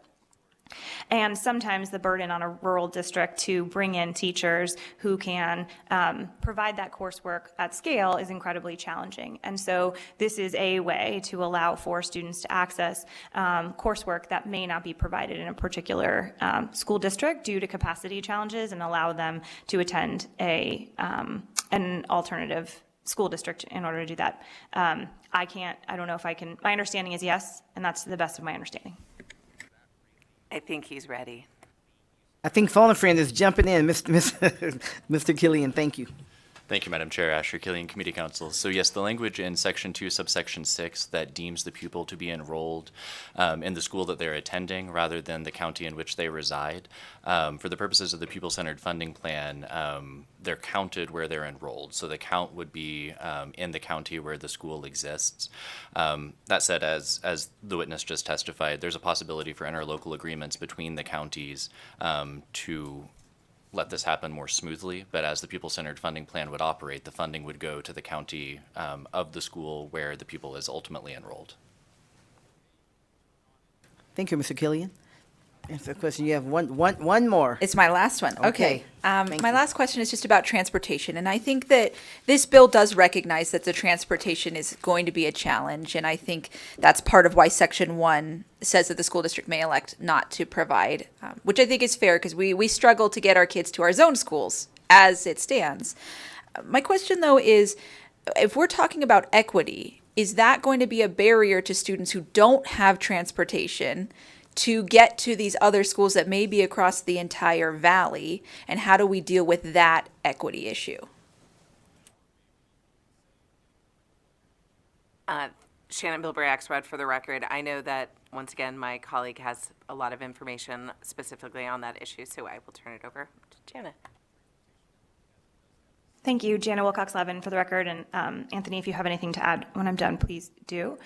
And sometimes the burden on a rural district to bring in teachers who can provide that coursework at scale is incredibly challenging. And so this is a way to allow for students to access coursework that may not be provided in a particular school district due to capacity challenges, and allow them to attend an alternative school district in order to do that. I don't know if I can, my understanding is yes, and that's the best of my understanding. I think he's ready. I think Fallen Friend is jumping in. Mr. Killian, thank you. Thank you, Madam Chair. Asher Killian, Committee Counsel. So yes, the language in Section 2, subsection 6 that deems the pupil to be enrolled in the school that they're attending rather than the county in which they reside. For the purposes of the pupil-centered funding plan, they're counted where they're enrolled. So the count would be in the county where the school exists. That said, as the witness just testified, there's a possibility for interlocal agreements between the counties to let this happen more smoothly, but as the pupil-centered funding plan would operate, the funding would go to the county of the school where the pupil is ultimately enrolled. Thank you, Mr. Killian. Answer the question. You have one more. It's my last one. Okay. Okay. Thank My you. last question is just about transportation. And I think that this bill does recognize that the transportation is going to be a challenge. And I think that's part of why Section 1 says that the school district may elect not to provide, which I think is fair because we struggle to get our kids to our zone schools as it stands. My question, though, is if we're talking about equity, is that going to be a barrier to students who don't have transportation to get to these other schools that may be across the entire valley? And how do we deal with that equity issue? Shannon Bilbray Axelrod for the record. I know that, once again, my colleague has a lot of information specifically on that issue, so I will turn it over to Jana. Thank you, Jana Wilcox-Levin, for the record. And Anthony, if you have anything to add when I'm done, please do.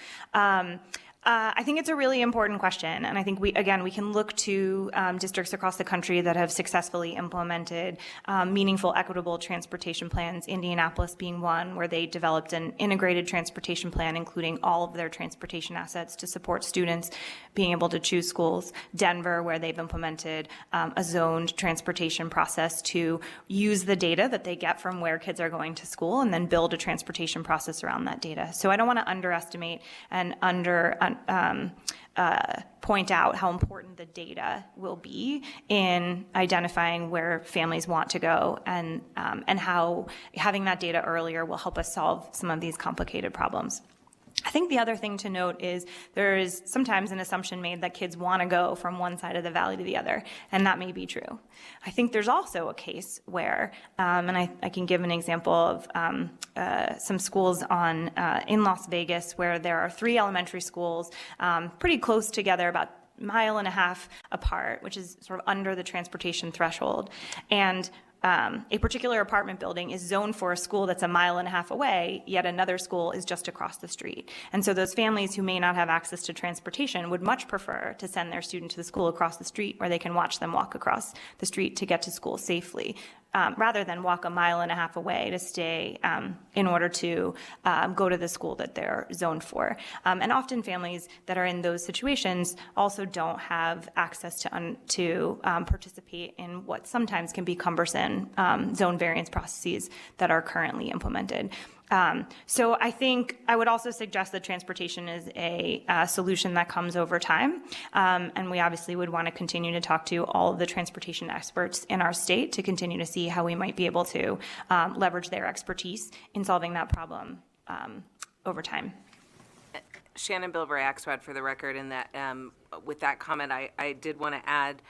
I think it's a really important question, and I think we can look to districts across the country that have successfully implemented meaningful, equitable transportation plans, Indianapolis being one, where they developed an integrated transportation plan, including all of their transportation assets to support students being able to choose schools. Denver, where they've implemented a zoned transportation process to use the data that they get from where kids are going to school and then build a transportation process around that data. So I don't want to underestimate and point out how important the data will be in identifying where families want to go, and how having that data earlier will help us solve some of these complicated problems. I think the other thing to note is there is sometimes an assumption made that kids want to go from one side of the valley to the other, and that may be true. I think there's also a case where, and I can give an example of some schools in Las Vegas where there are 3 elementary schools pretty close together, about a mile and a half apart, which is sort of under the transportation threshold. And a particular apartment building is zoned for a school that's a mile and a half away, yet another school is just across the street. And so those families who may not have access to transportation would much prefer to send their student to the school across the street where they can watch them walk across the street to get to school safely, rather than walk a mile and a half away to stay in order to go to the school that they're zoned for. And often families that are in those situations also don't have access to participate in what sometimes can be cumbersome zone variance processes that are currently implemented. So I think I would also suggest that transportation is a solution that comes over time. And we obviously would want to continue to talk to all of the transportation experts in our state to continue to see how we might be able to leverage their expertise in solving that problem over time. Shannon Bilbray Axelrod for the record, and that with that comment, I did want to add,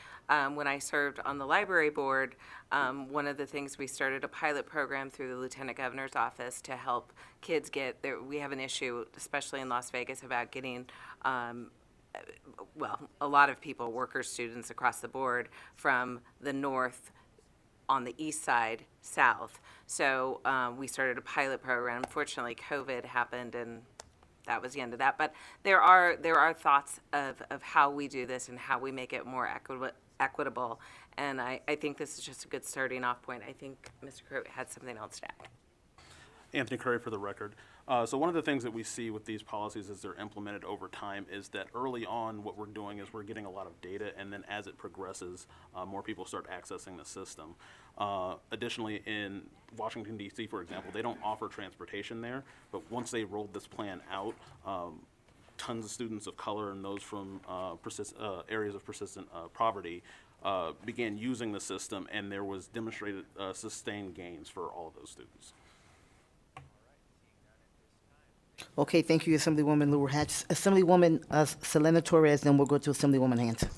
when I served on the library board, one of the things we started a pilot program through the Lieutenant Governor's office to help kids get there. We have an issue, especially in Las Vegas, about getting a lot of people, workers, students across the board from the north on the east side south. So we started a pilot program. Unfortunately, COVID happened, and that was the end of that. But there are thoughts of how we do this and how we make it more equitable. And I think this is just a good starting off point. I think Mr. Crowe had something else to add. Anthony Curry for the record. So one of the things that we see with these policies as they're implemented over time is that early on, what we're doing is we're getting a lot of data, and then as it progresses, more people start accessing the system. Additionally, in Washington, D.C., for example, they don't offer transportation there, but once they rolled this plan out, tons of students of color and those from areas of persistent poverty began using the system, and there was demonstrated sustained gains for all of those students. Okay, thank you, Assemblywoman Lure Hatch. Assemblywoman Selena Torres, then we'll go to Assemblywoman Hanson.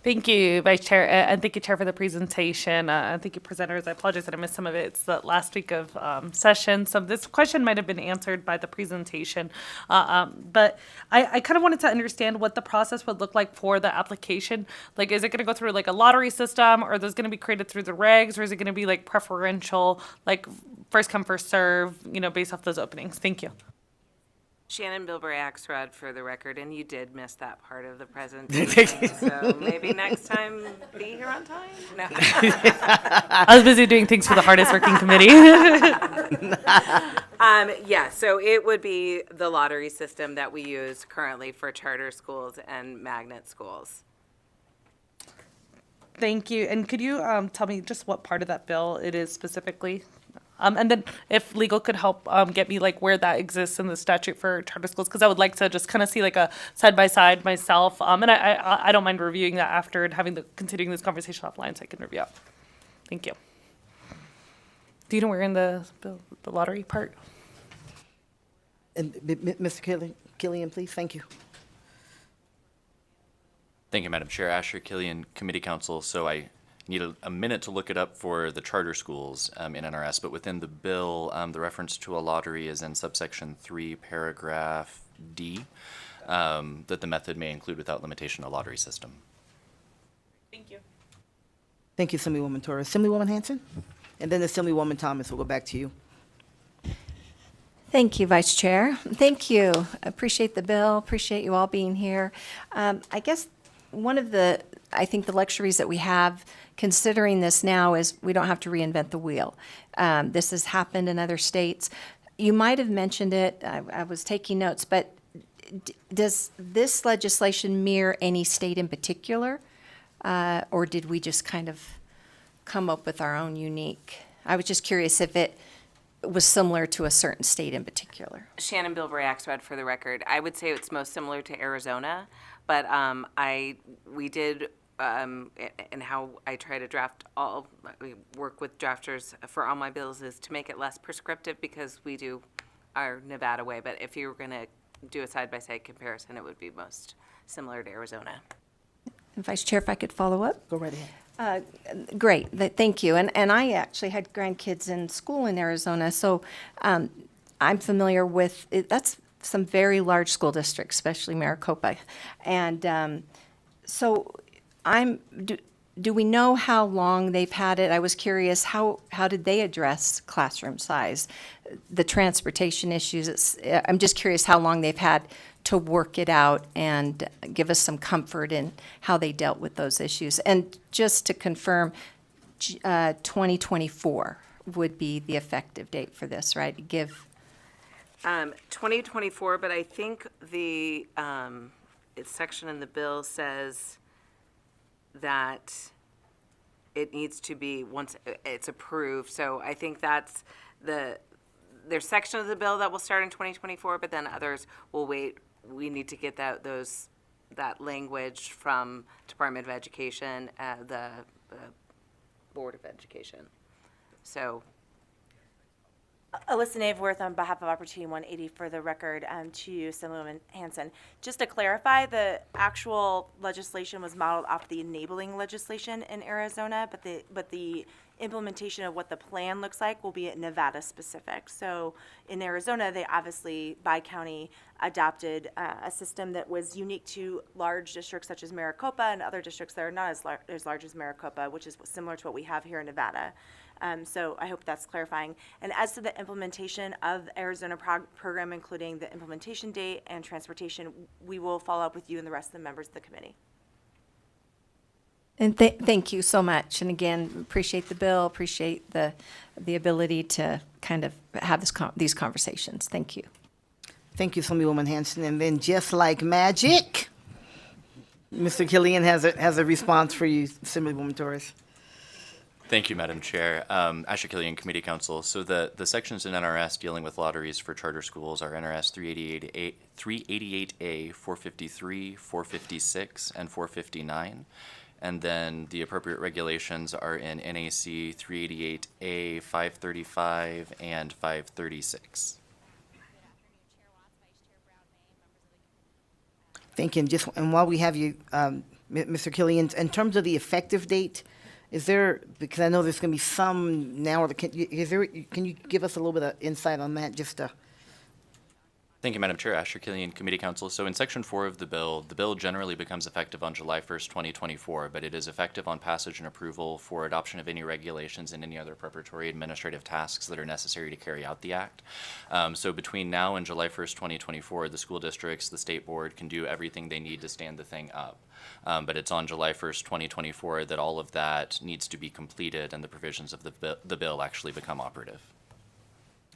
Thank you, Vice Chair, and thank you, Chair, for the presentation. And thank you, presenters. I apologize that I missed some of it. It's the last week of session, so this question might have been answered by the presentation. But I kind of wanted to understand what the process would look like for the application. Like, is it going to go through like a lottery system, or is this going to be created through the regs, or is it going to be like preferential, like first come, first serve, based off those openings? Thank you. Shannon Bilberry Axelrod for the record, and you did miss that part of the presentation, so maybe next time be here on time? No. I was busy doing things for the hardest working committee. Yeah, so it would be the lottery system that we use currently for charter schools and magnet schools. Thank you. And could you tell me just what part of that bill it is specifically? And then if legal could help get me like where that exists in the statute for charter schools, because I would like to just kind of see like a side by side myself. And I don't mind reviewing that after and continuing this conversation offline so I can review it. Thank you. Do you know where in the bill, the lottery part? And Mr. Killian, please, thank you. Thank you, Madam Chair. Asher Killian, Committee Counsel. So I need a minute to look it up for the charter schools in NRS, but within the bill, the reference to a lottery is in subsection 3, paragraph D, that the method may include without limitation a lottery system. Thank you. Thank you, Assemblywoman Torres. Assemblywoman Hanson? And then Assemblywoman Thomas, we'll go back to you. Thank you, Vice Chair. Thank you. Appreciate the bill. Appreciate you all being here. I guess one of the luxuries that we have considering this now is we don't have to reinvent the wheel. This has happened in other states. You might have mentioned it. I was taking notes, but does this legislation mirror any state in particular? Or did we just kind of come up with our own unique? I was just curious if it was similar to a certain state in particular. Shannon Bilberry Axelrod for the record. I would say it's most similar to Arizona, but we did, and how I try to we work with drafters for all my bills is to make it less prescriptive because we do our Nevada way. But if you were going to do a side-by-side comparison, it would be most similar to Arizona. And Vice Chair, if I could follow up? Go right ahead. Great, thank you. And I actually had grandkids in school in Arizona, so I'm familiar with it. That's some very large school districts, especially Maricopa. And so do we know how long they've had it? I was curious, how did they address classroom size, the transportation issues? I'm just curious how long they've had to work it out and give us some comfort in how they dealt with those issues. And just to confirm, 2024 would be the effective date for this, right? 2024, but I think the section in the bill says that it needs to be once it's approved. So I think that's there's section of the bill that will start in 2024, but then others will wait. We need to get that language from Department of Education, the Board of Education. So. Alyssa Naveworth on behalf of Opportunity 180 for the record to you, Assemblywoman Hanson. Just to clarify, the actual legislation was modeled off the enabling legislation in Arizona, but the implementation of what the plan looks like will be Nevada specific. So in Arizona, they obviously by county adopted a system that was unique to large districts such as Maricopa and other districts that are not as large as Maricopa, which is similar to what we have here in Nevada. So I hope that's clarifying. And as to the implementation of the Arizona program, including the implementation date and transportation, we will follow up with you and the rest of the members of the committee. And thank you so much. And again, appreciate the bill, appreciate the ability to kind of have these conversations. Thank you. Thank you, Assemblywoman Hanson. And then just like magic, Mr. Killian has a response for you, Assemblywoman Torres. Thank you, Madam Chair. Asher Killian, Committee Counsel. So the sections in NRS dealing with lotteries for charter schools are NRS 388A, 453, 456, and 459. And then the appropriate regulations are in NAC 388A, 535, and 536. Thank you. And while we have you, Mr. Killian, in terms of the effective date, is there, because I know there's going to be some now, can you give us a little bit of insight on that, just to? Thank you, Madam Chair. Asher Killian, Committee Counsel. So in Section 4 of the bill generally becomes effective on July 1st, 2024, but it is effective on passage and approval for adoption of any regulations and any other preparatory administrative tasks that are necessary to carry out the act. So between now and July 1st, 2024, the school districts, the state board can do everything they need to stand the thing up. But it's on July 1st, 2024 that all of that needs to be completed and the provisions of the bill actually become operative.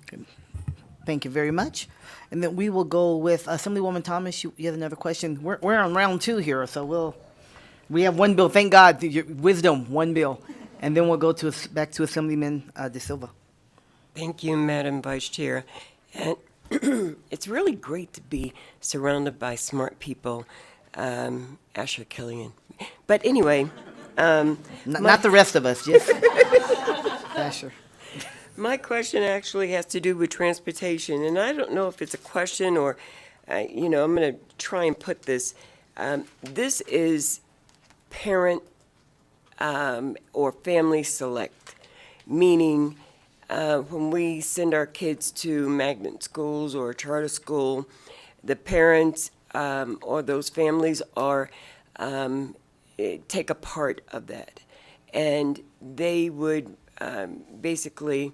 Good. Thank you very much. And then we will go with Assemblywoman Thomas. You had another question. We're on round 2 here, so we have one bill. Thank God, your wisdom, one bill. And then we'll go back to Assemblyman De Silva. Thank you, Madam Vice Chair. And it's really great to be surrounded by smart people, Asher Killian. But anyway. Not the rest of us, just Asher. My question actually has to do with transportation, and I don't know if it's a question or, I'm going to try and put this. This is parent or family select, meaning when we send our kids to magnet schools or charter school, the parents or those families are take a part of that, and they would basically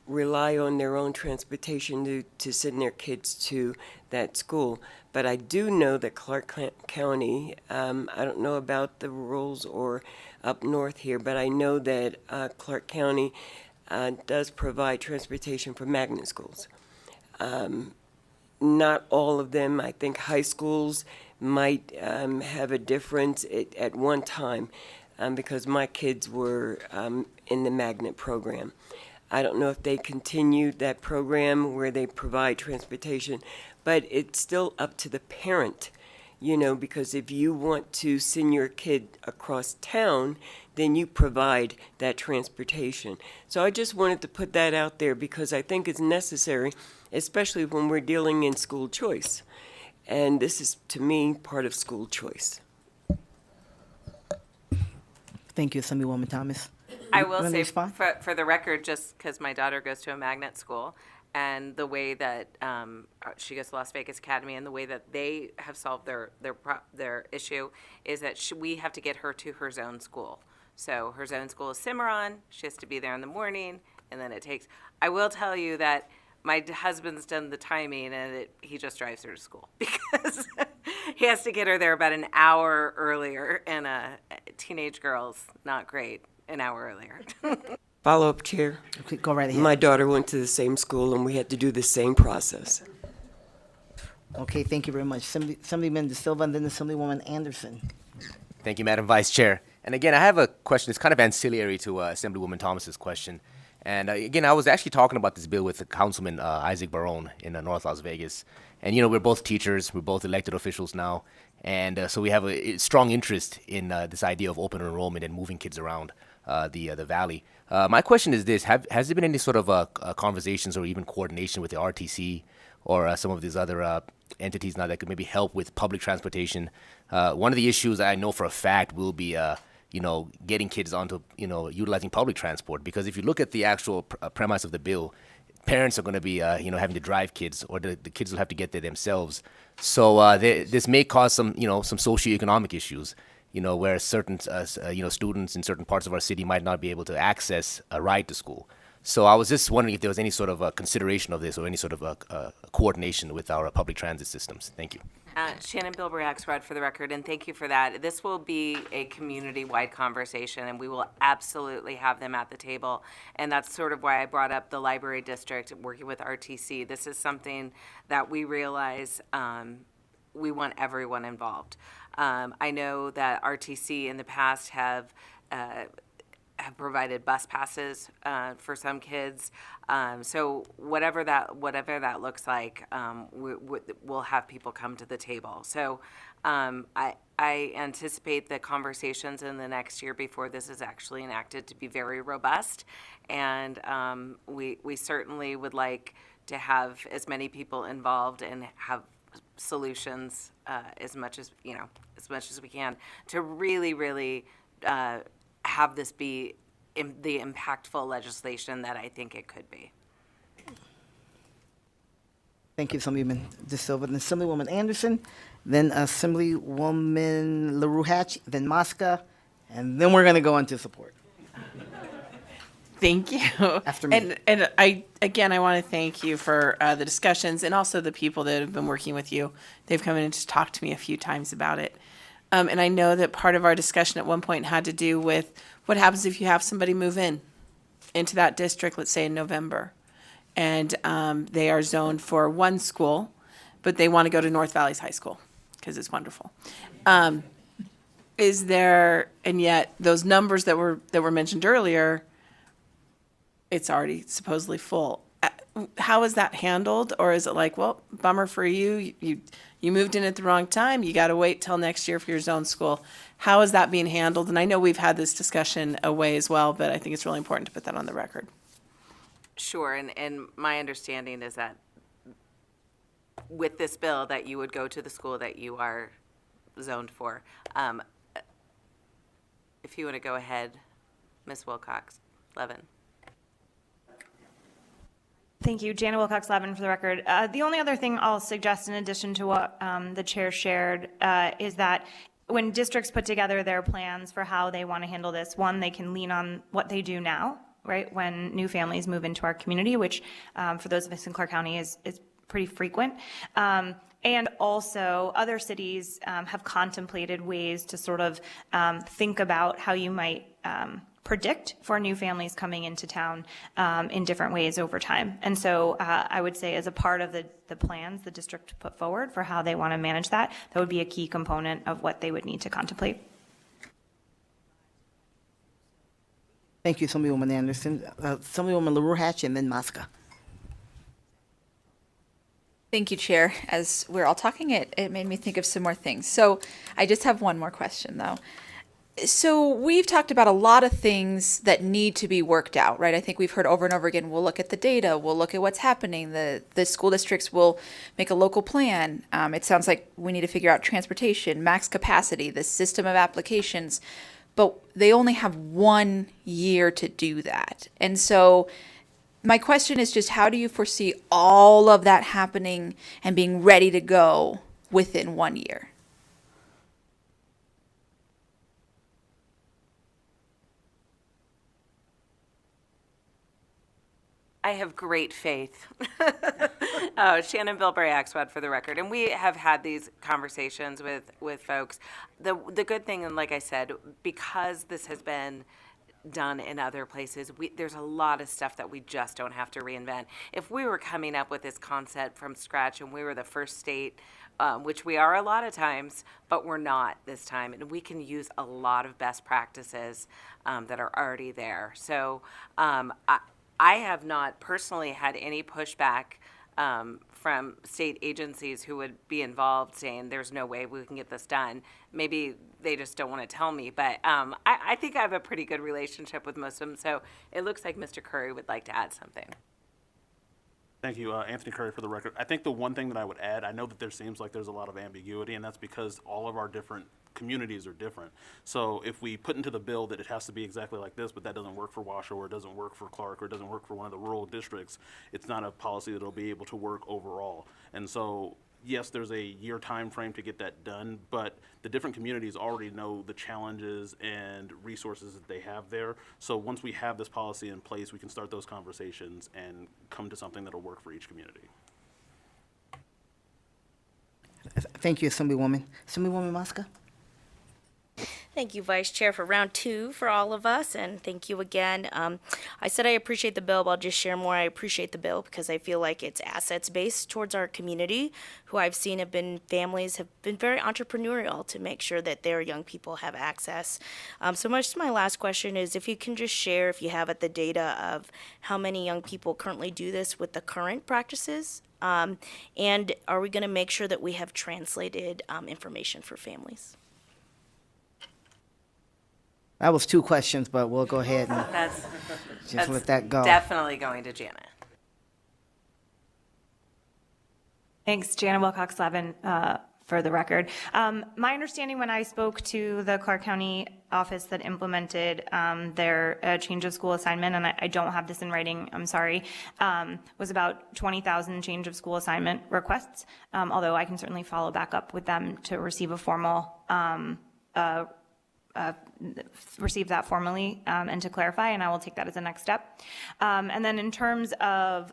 rely on their own transportation to send their kids to that school. But I do know that Clark County, I don't know about the rules or up north here, but I know that Clark County does provide transportation for magnet schools. Not all of them. I think high schools might have a difference at one time. Because my kids were in the magnet program. I don't know if they continued that program where they provide transportation, but it's still up to the parent, because if you want to send your kid across town, then you provide that transportation. So I just wanted to put that out there because I think it's necessary, especially when we're dealing in school choice. And this is, to me, part of school choice. Thank you, Assemblywoman Thomas. I will You wanna say, respond? for the record, just because my daughter goes to a magnet school, and the way that she goes to Las Vegas Academy, and the way that they have solved their issue is that we have to get her to her zone school. So her zone school is Cimarron. She has to be there in the morning, and then it takes. I will tell you that my husband's done the timing, and he just drives her to school because he has to get her there about an hour earlier, and teenage girls, not great, an hour earlier. Follow-up, Chair. Okay, go right ahead. My daughter went to the same school, and we had to do the same process. Okay, thank you very much. Assemblyman De Silva and then Assemblywoman Anderson. Thank you, Madam Vice Chair. And again, I have a question. It's kind of ancillary to Assemblywoman Thomas's question. And again, I was actually talking about this bill with Councilman Isaac Barone in North Las Vegas. And, we're both teachers. We're both elected officials now. And so we have a strong interest in this idea of open enrollment and moving kids around the valley. My question is this. Has there been any sort of conversations or even coordination with the RTC or some of these other entities now that could maybe help with public transportation? One of the issues I know for a fact will be getting kids onto, utilizing public transport. Because if you look at the actual premise of the bill, parents are going to be, having to drive kids, or the kids will have to get there themselves. So this may cause some socioeconomic issues, where certain, students in certain parts of our city might not be able to access a ride to school. So I was just wondering if there was any sort of consideration of this or any sort of coordination with our public transit systems. Thank you. Shannon Bilbray Axelrod for the record, and thank you for that. This will be a community-wide conversation, and we will absolutely have them at the table. And that's sort of why I brought up the library district working with RTC. This is something that we realize we want everyone involved. I know that RTC in the past have provided bus passes for some kids. So whatever that looks like, we'll have people come to the table. So I anticipate the conversations in the next year before this is actually enacted to be very robust, and we certainly would like to have as many people involved and have solutions as much as we can to really have this be the impactful legislation that I think it could be. Thank you, Assemblywoman De Silva. Then Assemblywoman Anderson, then Assemblywoman LaRue Hatch, then Mosca, and then we're going to go into support. Thank you. After me. And I want to thank you for the discussions and also the people that have been working with you. They've come in and just talked to me a few times about it. And I know that part of our discussion at one point had to do with what happens if you have somebody move into that district, let's say in November, and they are zoned for one school, but they want to go to North Valley's high school because it's wonderful. Is there, and yet those numbers that were mentioned earlier, it's already supposedly full. How is that handled? Or is it like, well, bummer for you, you moved in at the wrong time, you got to wait till next year for your zone school? How is that being handled? And I know we've had this discussion away as well, but I think it's really important to put that on the record. Sure, and my understanding is that with this bill that you would go to the school that you are zoned for. If you want to go ahead, Ms. Wilcox-Levin. Thank you. Jana Wilcox-Levin for the record. The only other thing I'll suggest in addition to what the chair shared is that when districts put together their plans for how they want to handle this, one, they can lean on what they do now, right, when new families move into our community, which for those of us in Clark County is pretty frequent. And also, other cities have contemplated ways to sort of think about how you might predict for new families coming into town in different ways over time. And so I would say as a part of the plans the district put forward for how they want to manage that, that would be a key component of what they would need to contemplate. Thank you, Assemblywoman Anderson. Assemblywoman LaRue Hatch, and then Mosca. Thank you, Chair. As we're all talking, it made me think of some more things. So I just have one more question, though. So we've talked about a lot of things that need to be worked out, right? I think we've heard over and over again, we'll look at the data, we'll look at what's happening, the school districts will make a local plan. It sounds like we need to figure out transportation, max capacity, the system of applications, but they only have 1 year to do that. And so my question is just, how do you foresee all of that happening and being ready to go within 1 year? I have great faith. Shannon Bilbray Axelrod for the record. And we have had these conversations with folks. The good thing, and like I said, because this has been done in other places, there's a lot of stuff that we just don't have to reinvent. If we were coming up with this concept from scratch and we were the first state, which we are a lot of times, but we're not this time, and we can use a lot of best practices that are already there. So I have not personally had any pushback from state agencies who would be involved saying there's no way we can get this done. Maybe they just don't want to tell me, but I think I have a pretty good relationship with most of them. So it looks like Mr. Curry would like to add something. Thank you, Anthony Curry for the record. I think the one thing that I would add, I know that there seems like there's a lot of ambiguity, and that's because all of our different communities are different. So if we put into the bill that it has to be exactly like this, but that doesn't work for Washoe, or it doesn't work for Clark, or it doesn't work for one of the rural districts, it's not a policy that'll be able to work overall. And so yes, there's a year time frame to get that done, but the different communities already know the challenges and resources that they have there. So once we have this policy in place, we can start those conversations and come to something that'll work for each community. Thank you, Assemblywoman. Assemblywoman Mosca? Thank you, Vice Chair, for round two for all of us, and thank you again. I said I appreciate the bill, but I'll just share more. I appreciate the bill because I feel like it's assets-based towards our community, who I've seen families have been very entrepreneurial to make sure that their young people have access. So my last question is if you can just share, if you have it, the data of how many young people currently do this with the current practices, and are we going to make sure that we have translated information for families? That was 2 questions, but we'll go ahead and That's let that go. definitely going to Janet. Thanks, Jana Wilcox-Levin, for the record. My understanding when I spoke to the Clark County office that implemented their change of school assignment, and I don't have this in writing, I'm sorry, was about 20,000 change of school assignment requests, although I can certainly follow back up with them to receive a formal receive that formally and to clarify, and I will take that as a next step. And then in terms of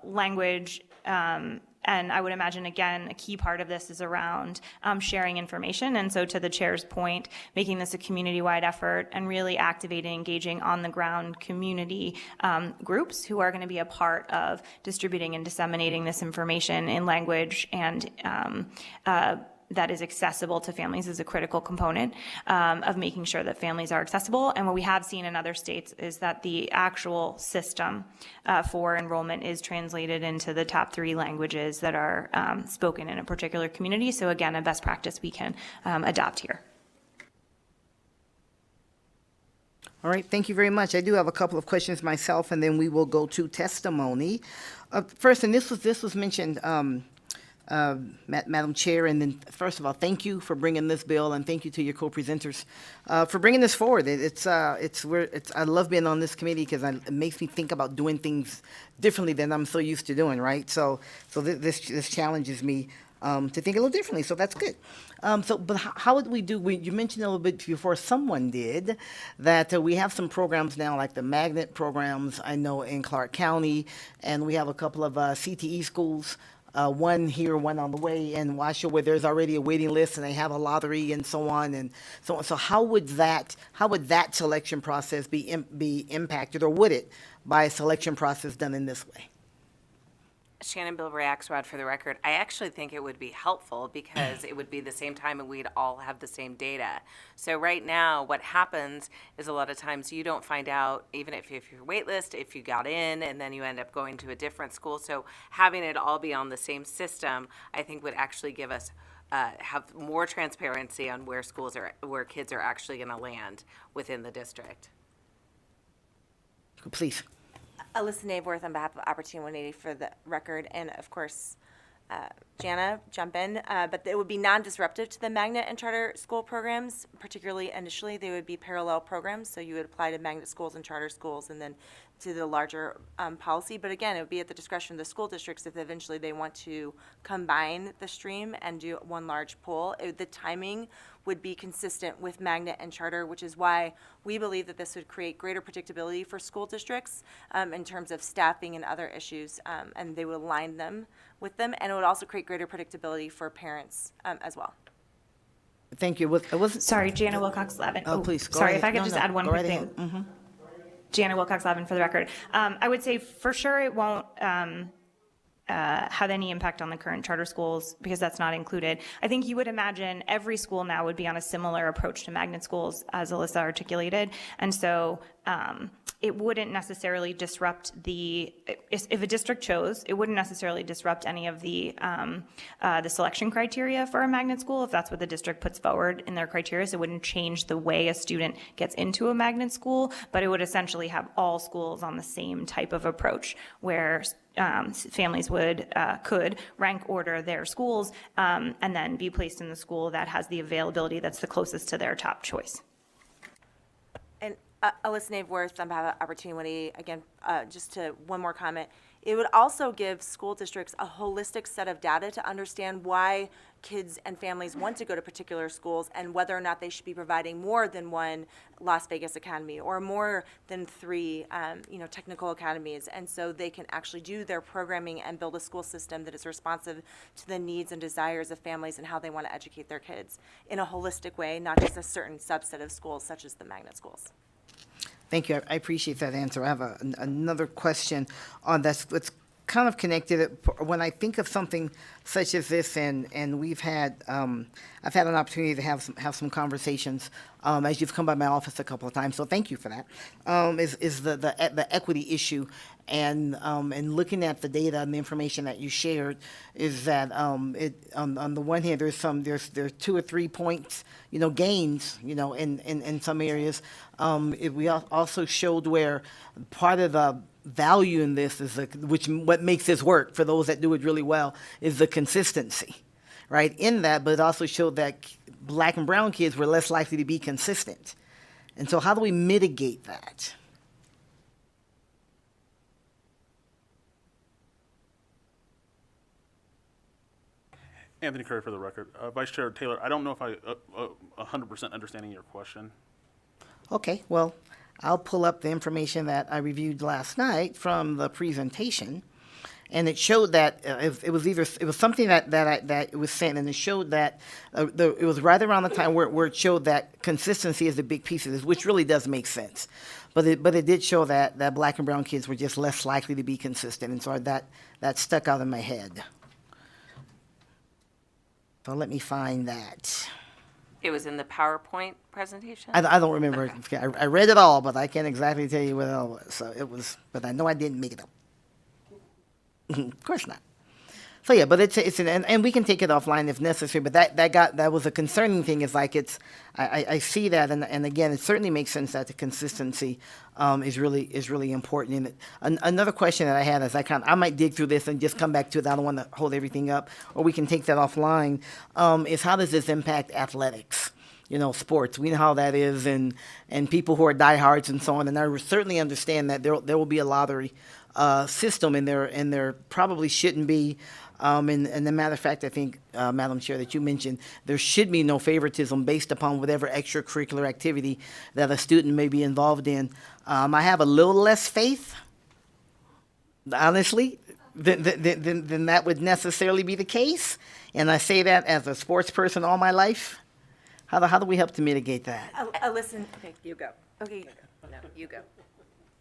language, and I would imagine, again, a key part of this is around sharing information. And so to the chair's point, making this a community-wide effort and really activating, engaging on-the-ground community groups who are going to be a part of distributing and disseminating this information in language and that is accessible to families is a critical component of making sure that families are accessible. And what we have seen in other states is that the actual system for enrollment is translated into the top 3 languages that are spoken in a particular community. So again, a best practice we can adopt here. All right, thank you very much. I do have a couple of questions myself, and then we will go to testimony. First, and this was mentioned, Madam Chair, and then first of all, thank you for bringing this bill, and thank you to your co-presenters for bringing this forward. I love being on this committee because it makes me think about doing things differently than I'm so used to doing, right? So this challenges me to think a little differently, so that's good. But how would we do? You mentioned a little bit before someone did that we have some programs now, like the magnet programs, I know in Clark County, and we have a couple of CTE schools. One here, one on the way in Washoe, where there's already a waiting list and they have a lottery and so on and so on. So how would that selection process be impacted, or would it, by a selection process done in this way? Shannon Bilbray Axelrod for the record. I actually think it would be helpful because it would be the same time and we'd all have the same data. So right now, what happens is a lot of times you don't find out, even if you're waitlist, if you got in and then you end up going to a different school. So having it all be on the same system, I think would actually give us have more transparency on where kids are actually going to land within the district. Please. Alyssa Naveworth on behalf of Opportunity 180 for the record, and of course, Jana, jump in. But it would be non-disruptive to the magnet and charter school programs, particularly initially. They would be parallel programs, so you would apply to magnet schools and charter schools and then to the larger policy. But again, it would be at the discretion of the school districts if eventually they want to combine the stream and do one large pool. The timing would be consistent with magnet and charter, which is why we believe that this would create greater predictability for school districts in terms of staffing and other issues, and they would align them with them, and it would also create greater predictability for parents as well. Thank you. Sorry, Jana Wilcox-Levin. Oh, please, go sorry, ahead. if I could No, just no, add one go quick right thing. ahead. Mm-hmm. Jana Wilcox-Levin for the record. I would say for sure it won't have any impact on the current charter schools because that's not included. I think you would imagine every school now would be on a similar approach to magnet schools, as Alyssa articulated. And so it wouldn't necessarily disrupt if a district chose, it wouldn't necessarily disrupt any of the selection criteria for a magnet school if that's what the district puts forward in their criteria. So it wouldn't change the way a student gets into a magnet school, but it would essentially have all schools on the same type of approach where families could rank order their schools and then be placed in the school that has the availability that's the closest to their top choice. And Alyssa Naveworth, on behalf of Opportunity, again, just to one more comment. It would also give school districts a holistic set of data to understand why kids and families want to go to particular schools and whether or not they should be providing more than one Las Vegas Academy or more than 3, technical academies. And so they can actually do their programming and build a school system that is responsive to the needs and desires of families and how they want to educate their kids in a holistic way, not just a certain subset of schools such as the magnet schools. Thank you. I appreciate that answer. I have another question on that's kind of connected. When I think of something such as this, and we've had, I've had an opportunity to have some conversations as you've come by my office a couple of times. So thank you for that. Is the equity issue, and looking at the data and the information that you shared, is that on the one hand there's 2 or 3 points gains in some areas. We also showed where part of the value in this is what makes this work for those that do it really well is the consistency, right? In that, but it also showed that black and brown kids were less likely to be consistent. And so how do we mitigate that? Anthony Curry for the record. Vice Chair Taylor, I don't know if I 100% understanding your question. Okay, well, I'll pull up the information that I reviewed last night from the presentation, and it showed that it was something that it was sent, and it showed that it was right around the time where it showed that consistency is a big piece of this, which really does make sense. But it did show that black and brown kids were just less likely to be consistent, and so that stuck out in my head. So let me find that. It was in the PowerPoint presentation? I don't remember. Okay. I read it all, but I can't exactly tell you what it all was. So it was, but I know I didn't make it up. Of course not. So yeah, but and we can take it offline if necessary. But that was a concerning thing. Is like I see that, and again, it certainly makes sense that the consistency is really important. And another question that I had is I might dig through this and just come back to it. I don't want to hold everything up, or we can take that offline. Is how does this impact athletics? Sports. We know how that is, and people who are diehards and so on. And I certainly understand that there will be a lottery system, and there probably shouldn't be. And as a matter of fact, I think, Madam Chair, that you mentioned there should be no favoritism based upon whatever extracurricular activity that a student may be involved in. I have a little less faith, honestly, than that would necessarily be the case. And I say that as a sports person all my life. How do we help to mitigate that? Listen, okay, you go. Okay, no, you go.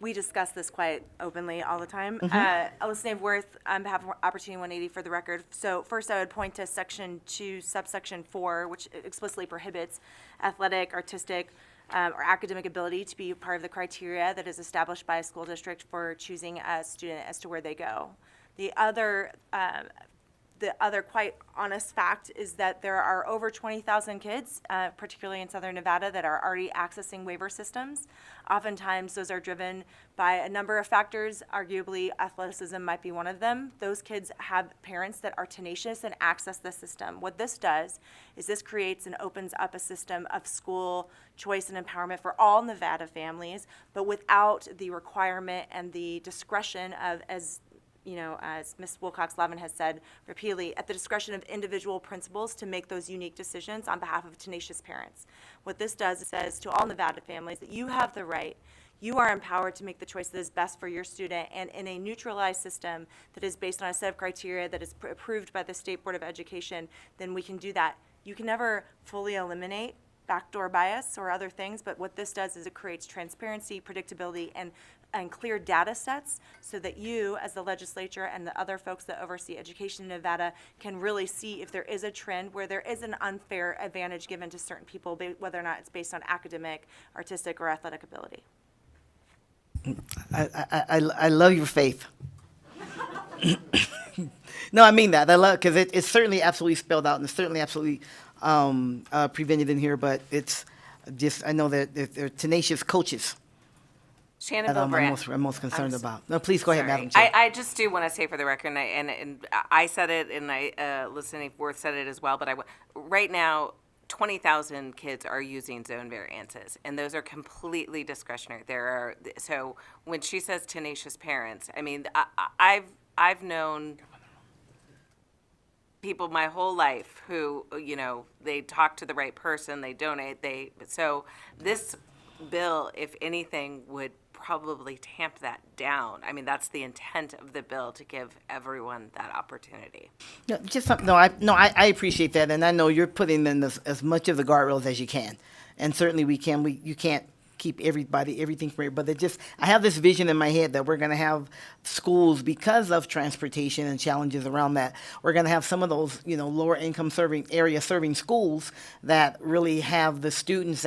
We discuss this quite openly all the time. Alyssa Naveworth, on behalf of Opportunity 180 for the record. So first I would point to Section 2, subsection 4, which explicitly prohibits athletic, artistic, or academic ability to be part of the criteria that is established by a school district for choosing a student as to where they go. The other quite honest fact is that there are over 20,000 kids, particularly in Southern Nevada, that are already accessing waiver systems. Oftentimes, those are driven by a number of factors. Arguably, athleticism might be one of them. Those kids have parents that are tenacious and access the system. What this does is this creates and opens up a system of school choice and empowerment for all Nevada families, but without the requirement and the discretion of, as Ms. Wilcox-Levin has said repeatedly, at the discretion of individual principals to make those unique decisions on behalf of tenacious parents. What this does is says to all Nevada families that you have the right, you are empowered to make the choice that is best for your student, and in a neutralized system that is based on a set of criteria that is approved by the State Board of Education, then we can do that. You can never fully eliminate backdoor bias or other things, but what this does is it creates transparency, predictability, and clear data sets so that you, as the legislature and the other folks that oversee education in Nevada, can really see if there is a trend where there is an unfair advantage given to certain people, whether or not it's based on academic, artistic, or athletic ability. I love your faith. No, I mean that. I love, because it's certainly absolutely spelled out, and it's certainly absolutely prevented in here, but it's just, I know that they're tenacious coaches Shannon that Bilbray. I'm most concerned about. No, please go ahead, Madam Chair. I just do want to say for the record, and I said it, and Alyssa Naveworth said it as well, but right now, 20,000 kids are using zone variances, and those are completely discretionary. So when she says tenacious parents, I mean, I've known people my whole life who, they talk to the right person, they donate, so this bill, if anything, would probably tamp that down. I mean, that's the intent of the bill, to give everyone that opportunity. No, just something. I appreciate that, and I know you're putting in as much of the guardrails as you can, and certainly you can't keep everything from everybody. But I have this vision in my head that we're going to have schools, because of transportation and challenges around that, we're going to have some of those, lower income serving schools that really have the students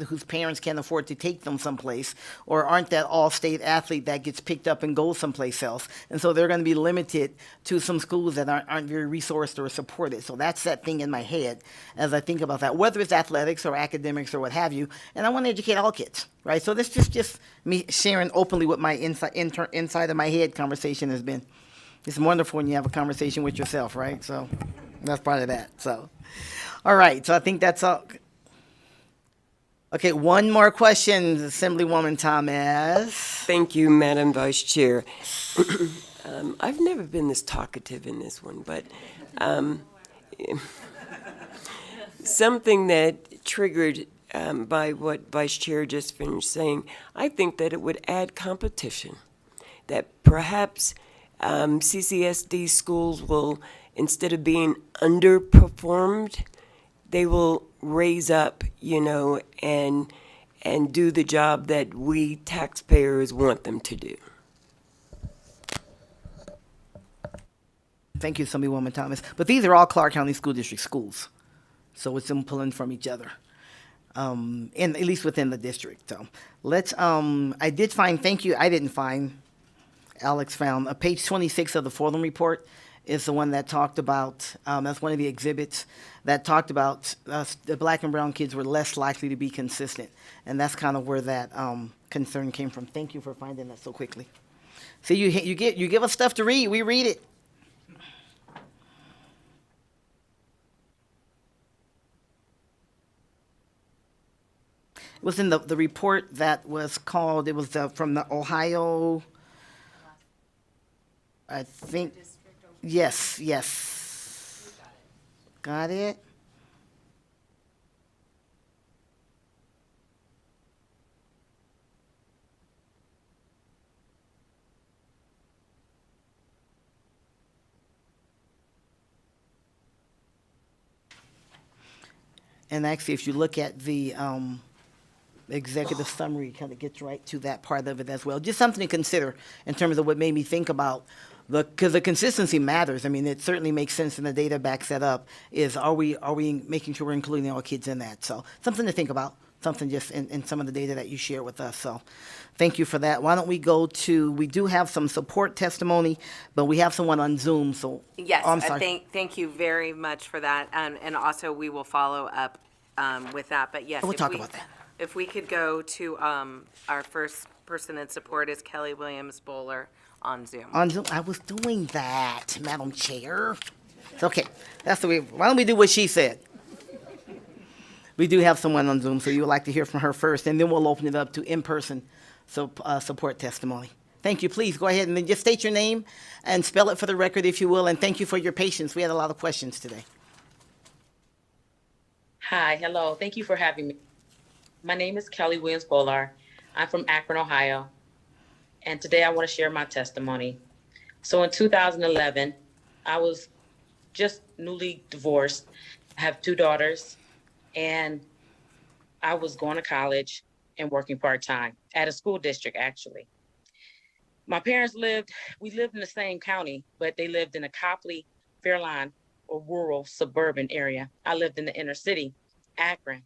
whose parents can't afford to take them someplace, or aren't that all-state athlete that gets picked up and goes someplace else. And so they're going to be limited to some schools that aren't very resourced or supported. So that's that thing in my head as I think about that, whether it's athletics or academics or what have you. And I want to educate all kids. Right, so this is just me sharing openly what my inside of my head conversation has been. It's wonderful when you have a conversation with yourself, right? So that's part of that. So, all right, so I think that's all. Okay, one more question, Assemblywoman Thomas. Thank you, Madam Vice Chair. I've never been this talkative in this one, but something that triggered by what Vice Chair just finished saying, I think that it would add competition, that perhaps CCSD schools will, instead of being underperformed, they will raise up, and do the job that we taxpayers want them to do. Thank you, Assemblywoman Thomas. But these are all Clark County School District schools, so it's them pulling from each other. At least within the district. So let's, I didn't find, Alex found, page 26 of the Fordham report is the one that talked about, that's one of the exhibits that talked about the black and brown kids were less likely to be consistent. And that's kind of where that concern came from. Thank you for finding that so quickly. See, you give us stuff to read, we read it. It was in the report that was called, it was from the Ohio, I think, yes. Got it? And actually, if you look at the executive summary, kind of gets right to that part of it as well. Just something to consider in terms of what made me think about because the consistency matters. I mean, it certainly makes sense, and the data backs that up. Are we making sure we're including all kids in that? So something to think about. Something just in some of the data that you share with us. So thank you for that. Why don't we go to? We do have some support testimony, but we have someone on Zoom. So Yes, I'm sorry. thank you very much for that, and also we will follow up with that. But yes, We'll talk about that. If we could go to our first person in support is Kelly Williams Bowler on Zoom. On Zoom, I was doing that, Madam Chair. It's okay. That's the way. Why don't we do what she said? We do have someone on Zoom, so you would like to hear from her first, and then we'll open it up to in-person support testimony. Thank you. Please go ahead and then just state your name and spell it for the record, if you will, and thank you for your patience. We had a lot of questions today. Hi, hello. Thank you for having me. My name is Kelly Williams Bowler. I'm from Akron, Ohio, and today I want to share my testimony. So in 2011, I was just newly divorced. I have 2 daughters, and I was going to college and working part-time at a school district, actually. My parents we lived in the same county, but they lived in a Copley, Fairlawn, or rural suburban area. I lived in the inner city, Akron.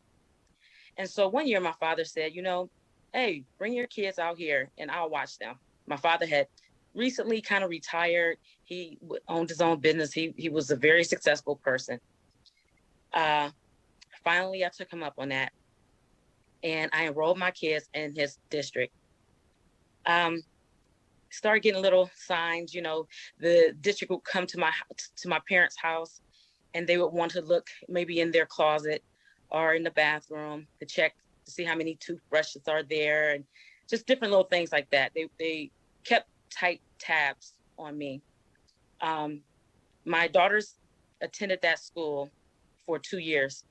And so one year my father said, hey, bring your kids out here and I'll watch them. My father had recently kind of retired. He owned his own business. He was a very successful person. Finally, I took him up on that, and I enrolled my kids in his district. Started getting little signs, the district would come to my parents' house, and they would want to look maybe in their closet are in the bathroom, to check to see how many toothbrushes are there, and just different little things like that. They kept tight tabs on me. My daughters attended that school for 2 years.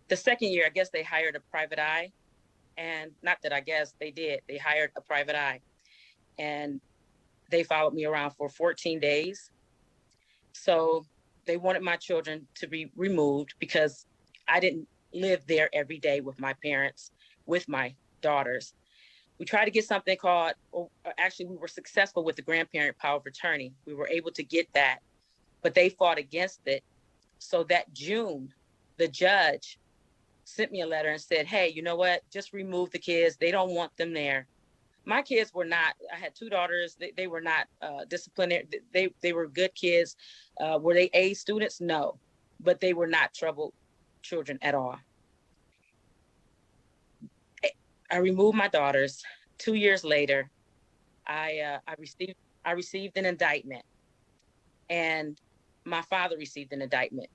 The second year, I guess they hired a private eye, and not that I guess they did. They hired a private eye, and they followed me around for 14 days. So they wanted my children to be removed because I didn't live there every day with my parents, with my daughters. We tried to get something called, or actually, we were successful with the grandparent power of attorney. We were able to get that, but they fought against it. So that June, the judge sent me a letter and said, hey, you know what? Just remove the kids. They don't want them there. My kids were not, I had 2 daughters. They were not disciplinary. They were good kids. Were they A students? No, but they were not troubled children at all. I removed my daughters. 2 years later, I received an indictment, and my father received an indictment.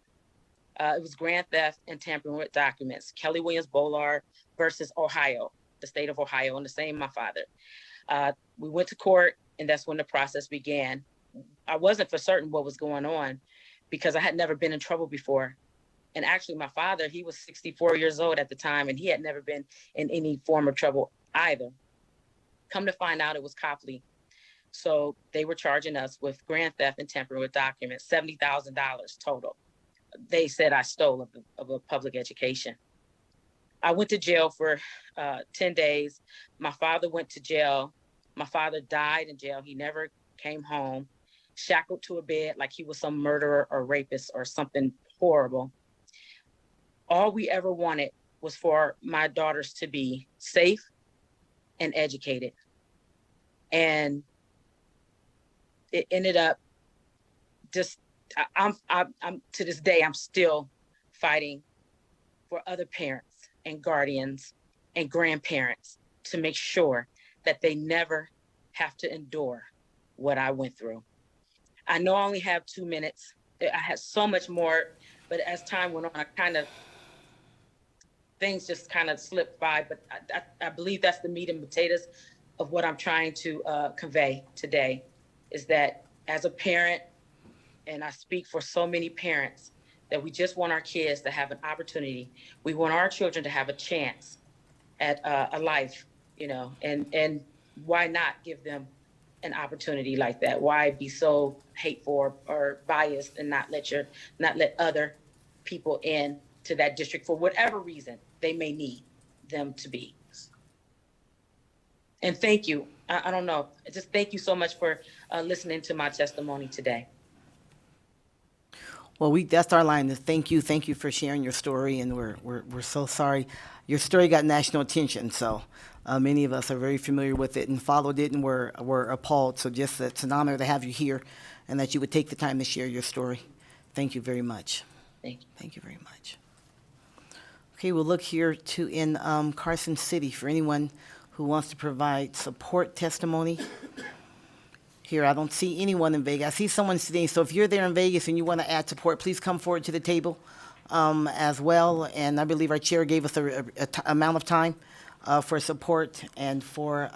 It was grand theft and tampering with documents. Kelly Williams Bolar versus Ohio, the state of Ohio, and the same my father. We went to court, and that's when the process began. I wasn't for certain what was going on because I had never been in trouble before. And actually, my father, he was 64 years old at the time, and he had never been in any form of trouble either. Come to find out, it was Copley. So they were charging us with grand theft and tampering with documents, $70,000 total. They said I stole of a public education. I went to jail for 10 days. My father went to jail. My father died in jail. He never came home, shackled to a bed like he was some murderer or rapist or something horrible. All we ever wanted was for my daughters to be safe and educated. And it ended up just, I'm to this day, I'm still fighting for other parents and guardians and grandparents to make sure that they never have to endure what I went through. I know I only have 2 minutes. I had so much more, but as time went on, things just kind of slipped by, but I believe that's the meat and potatoes of what I'm trying to convey today, is that as a parent, and I speak for so many parents, that we just want our kids to have an opportunity. We want our children to have a chance at a life, and why not give them an opportunity like that? Why be so hateful or biased and not let other people in to that district for whatever reason they may need them to be? And thank you. I don't know. Just thank you so much for listening to my testimony today. Well, that's our line. Thank you for sharing your story, and we're so sorry. Your story got national attention, so many of us are very familiar with it and followed it, and we're appalled. So just it's an honor to have you here, and that you would take the time to share your story. Thank you very much. Thank you. Thank you very much. Okay, we'll look here in Carson City for anyone who wants to provide support testimony. Here, I don't see anyone in Vegas. I see someone sitting, so if you're there in Vegas and you want to add support, please come forward to the table as well. And I believe our chair gave us a amount of time for support and for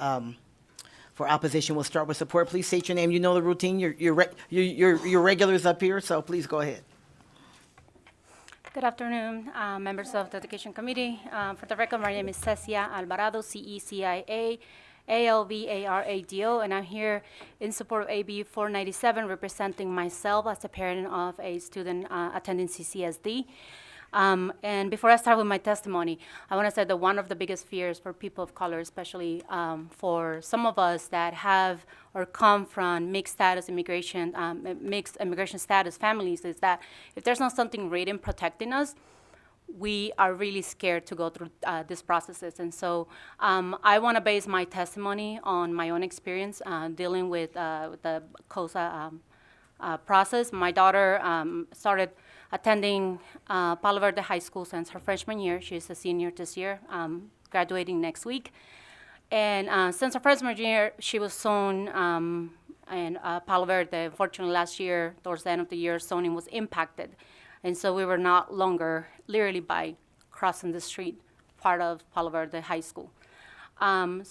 opposition. We'll start with support. Please state your name. You know the routine. Your regulars up here, so please go ahead. Good afternoon, members of the Education Committee. For the record, my name is Cecia Alvarado, CECIA. ALVARADO, and I'm here in support of AB 497, representing myself as a parent of a student attending CCSD. And before I start with my testimony, I want to say that one of the biggest fears for people of color, especially for some of us that have or come from mixed immigration status families, is that if there's not something written protecting us, we are really scared to go through these processes. And so I want to base my testimony on my own experience dealing with the COSA process. My daughter started attending Palo Verde High School since her freshman year. She's a senior this year, graduating next week. And since her freshman year, she was zoned in Palo Verde. Unfortunately, last year, towards the end of the year, zoning was impacted. And so we were not longer, literally by crossing the street, part of Palo Verde High School.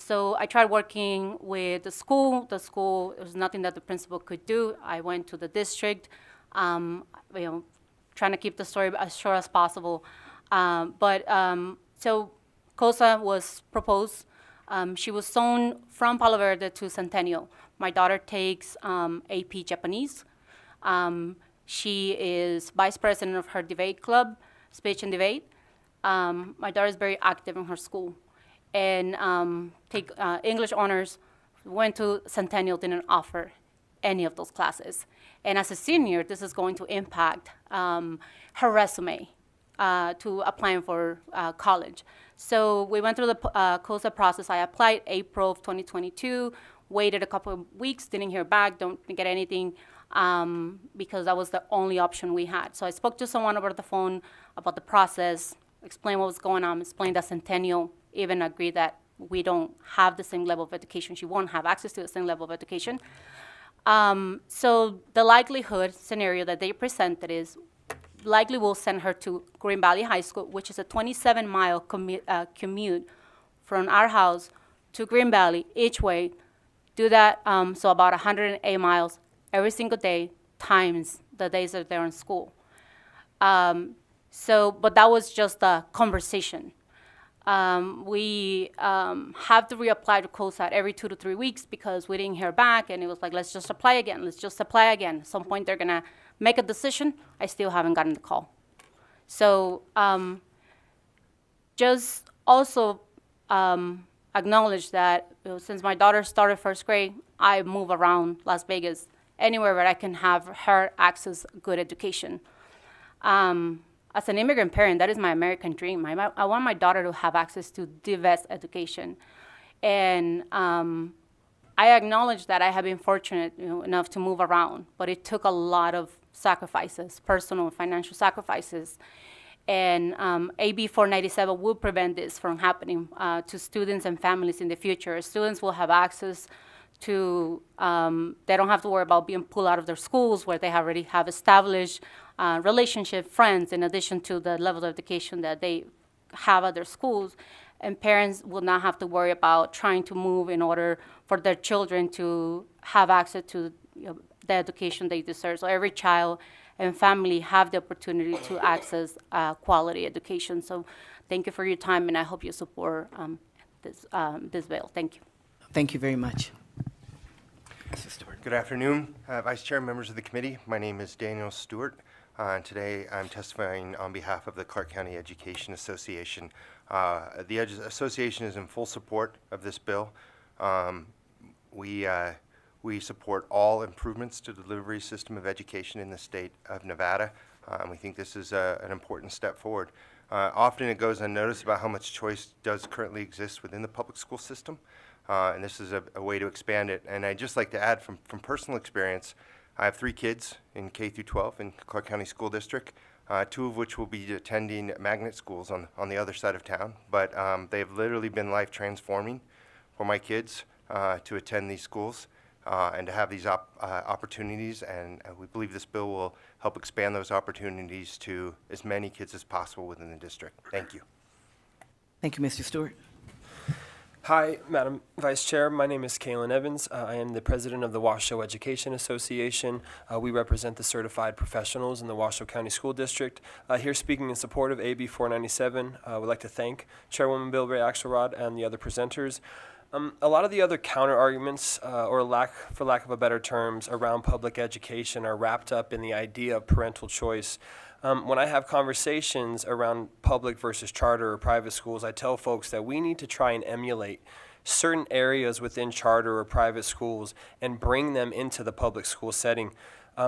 So I tried working with the school. The school, there was nothing that the principal could do. I went to the district, trying to keep the story as short as possible. So COSA was proposed. She was zoned from Palo Verde to Centennial. My daughter takes AP Japanese. She is vice president of her debate club, speech and debate. My daughter is very active in her school. And take English honors, went to Centennial, didn't offer any of those classes. And as a senior, this is going to impact her resume to applying for college. So we went through the COSA process. I applied April of 2022, waited a couple of weeks, didn't hear back, don't get anything, because that was the only option we had. So I spoke to someone over the phone about the process, explained what was going on, explained that Centennial even agreed that we don't have the same level of education. She won't have access to the same level of education. So the likelihood scenario that they presented is likely we'll send her to Green Valley High School, which is a 27-mile commute from our house to Green Valley each way. Do that, so about 108 miles every single day times the days that they're in school. But that was just a conversation. We have to reapply to COSAT every 2 to 3 weeks because we didn't hear back, and it was like, let's just apply again, let's just apply again. At some point, they're gonna make a decision. I still haven't gotten the call. So just also acknowledge that since my daughter started first grade, I move around Las Vegas anywhere where I can have her access good education. As an immigrant parent, that is my American dream. I want my daughter to have access to the best education. And I acknowledge that I have been fortunate enough to move around, but it took a lot of sacrifices, personal and financial sacrifices. And AB 497 will prevent this from happening to students and families in the future. Students will have access to, they don't have to worry about being pulled out of their schools where they already have established relationship, friends, in addition to the level of education that they have at their schools. And parents will not have to worry about trying to move in order for their children to have access to the education they deserve. So every child and family have the opportunity to access quality education. So thank you for your time, and I hope you support this bill. Thank you. Thank you very much. Good afternoon, Vice Chair, members of the committee. My name is Daniel Stewart. Today I'm testifying on behalf of the Clark County Education Association. The association is in full support of this bill. We support all improvements to the delivery system of education in the state of Nevada. We think this is an important step forward. Often it goes unnoticed about how much choice does currently exist within the public school system. And this is a way to expand it. And I'd just like to add from personal experience, I have 3 kids in K through 12 in Clark County School District, 2 of which will be attending magnet schools on the other side of town. But they have literally been life transforming for my kids to attend these schools and to have these opportunities. And we believe this bill will help expand those opportunities to as many kids as possible within the district. Thank you. Thank you, Mr. Stewart. Hi, Madam Vice Chair. My name is Kalen Evans. I am the president of the Washoe Education Association. We represent the certified professionals in the Washoe County School District. Here speaking in support of AB 497, I would like to thank Chairwoman Bilbray Axelrod and the other presenters. A lot of the other counter arguments, or for lack of a better terms, around public education are wrapped up in the idea of parental choice. When I have conversations around public versus charter or private schools, I tell folks that we need to try and emulate certain areas within charter or private schools and bring them into the public school setting.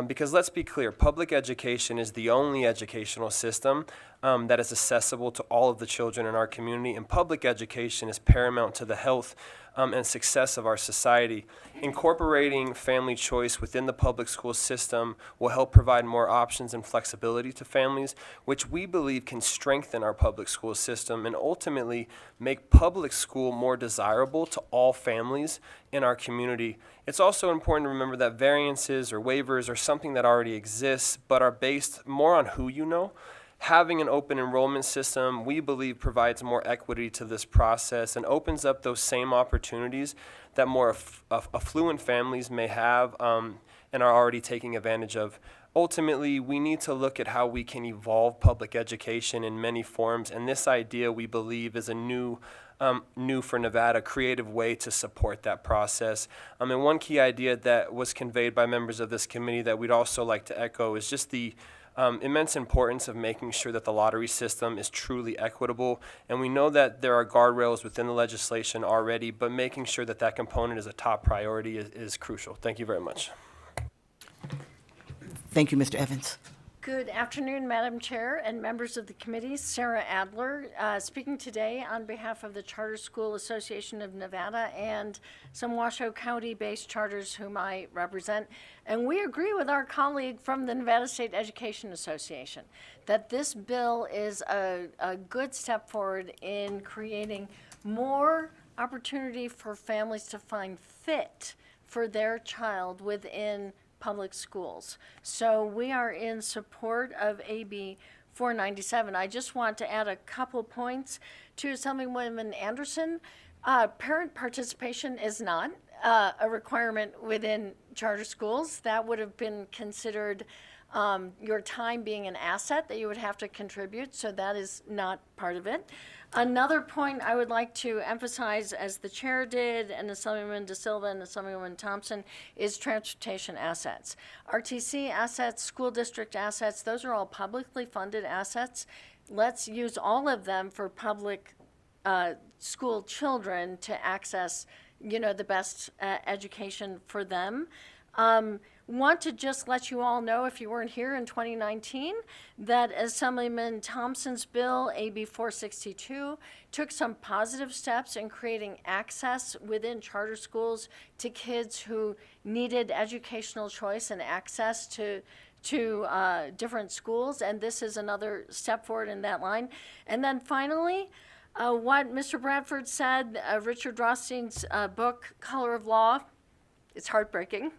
Because let's be clear, public education is the only educational system that is accessible to all of the children in our community, and public education is paramount to the health and success of our society. Incorporating family choice within the public school system will help provide more options and flexibility to families, which we believe can strengthen our public school system and ultimately make public school more desirable to all families in our community. It's also important to remember that variances or waivers are something that already exists, but are based more on who you know having an open enrollment system, we believe, provides more equity to this process and opens up those same opportunities that more affluent families may have and are already taking advantage of. Ultimately, we need to look at how we can evolve public education in many forms, and this idea, we believe, is a new for Nevada, creative way to support that process. And one key idea that was conveyed by members of this committee that we'd also like to echo is just the immense importance of making sure that the lottery system is truly equitable. And we know that there are guardrails within the legislation already, but making sure that that component is a top priority is crucial. Thank you very much. Thank you, Mr. Evans. Good afternoon, Madam Chair and members of the committee. Sarah Adler, speaking today on behalf of the Charter School Association of Nevada and some Washoe County-based charters whom I represent. And we agree with our colleague from the Nevada State Education Association that this bill is a good step forward in creating more opportunity for families to find fit for their child within public schools. So we are in support of AB 497. I just want to add a couple points to Assemblywoman Anderson. Parent participation is not a requirement within charter schools. That would have been considered your time being an asset that you would have to contribute, so that is not part of it. Another point I would like to emphasize, as the chair did, and Assemblywoman De Silva and Assemblywoman Thompson, is transportation assets. RTC assets, school district assets, those are all publicly funded assets. Let's use all of them for public school children to access, the best education for them. Want to just let you all know, if you weren't here in 2019, that Assemblyman Thompson's bill, AB 462, took some positive steps in creating access within charter schools to kids who needed educational choice and access to different schools, and this is another step forward in that line. And then finally, what Mr. Bradford said, Richard Rothstein's book, Color of Law, it's heartbreaking.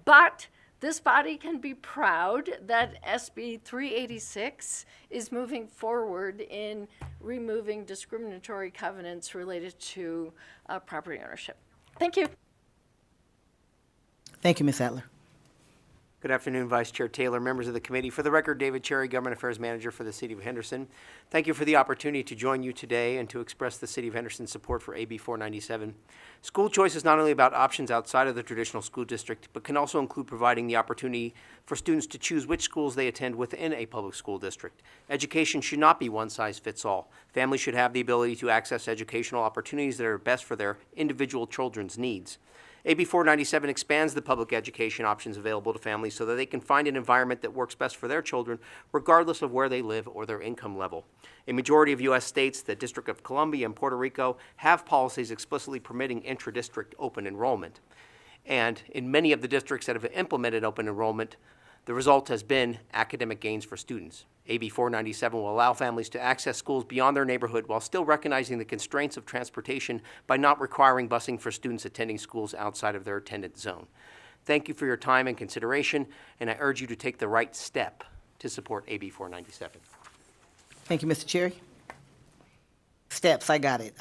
But this body can be proud that SB 386 is moving forward in removing discriminatory covenants related to property ownership. Thank you. Thank you, Ms. Adler. Good afternoon, Vice Chair Taylor, members of the committee. For the record, David Cherry, Government Affairs Manager for the City of Henderson. Thank you for the opportunity to join you today and to express the City of Henderson's support for AB 497. School choice is not only about options outside of the traditional school district, but can also include providing the opportunity for students to choose which schools they attend within a public school district. Education should not be one size fits all. Families should have the ability to access educational opportunities that are best for their individual children's needs. AB 497 expands the public education options available to families so that they can find an environment that works best for their children, regardless of where they live or their income level. A majority of U.S. states, the District of Columbia and Puerto Rico, have policies explicitly permitting intra-district open enrollment. And in many of the districts that have implemented open enrollment, the result has been academic gains for students. AB 497 will allow families to access schools beyond their neighborhood while still recognizing the constraints of transportation by not requiring busing for students attending schools outside of their attendance zone. Thank you for your time and consideration, and I urge you to take the right step to support AB 497. Thank you, Mr. Cherry. Steps, I got it.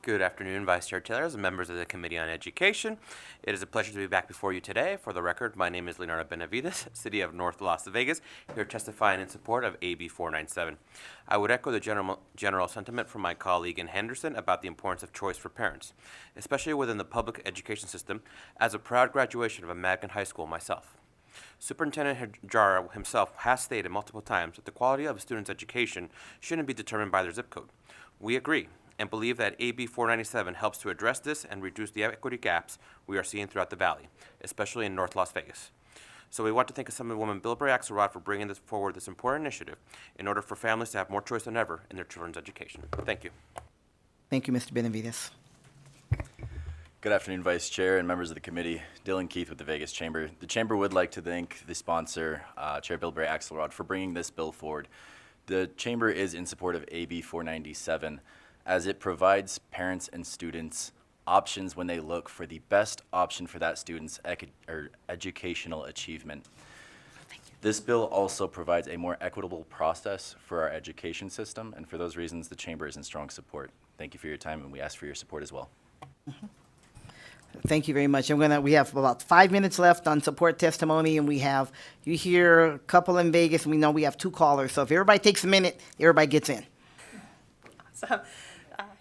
Good afternoon, Vice Chair Taylor and members of the Committee on Education. It is a pleasure to be back before you today. For the record, my name is Leonardo Benavides, City of North Las Vegas, here testifying in support of AB 497. I would echo the general sentiment from my colleague in Henderson about the importance of choice for parents, especially within the public education system, as a proud graduation of a Madigan High School myself. Superintendent Hajara himself has stated multiple times that the quality of a student's education shouldn't be determined by their zip code. We agree, and believe that AB 497 helps to address this and reduce the equity gaps we are seeing throughout the valley, especially in North Las Vegas. So we want to thank Assemblywoman Bilberry Axelrod for bringing forward this important initiative in order for families to have more choice than ever in their children's education. Thank you. Thank you, Mr. Benavides. Good afternoon, Vice Chair and members of the committee. Dylan Keith with the Vegas Chamber. The Chamber would like to thank the sponsor, Chair Bilberry Axelrod, for bringing this bill forward. The Chamber is in support of AB 497, as it provides parents and students options when they look for the best option for that student's educational achievement. This bill also provides a more equitable process for our education system, and for those reasons, the Chamber is in strong support. Thank you for your time, and we ask for your support as well. Thank you very much. We have about 5 minutes left on support testimony, and you hear a couple in Vegas, and we know we have 2 callers. So if everybody takes a minute, everybody gets in. So,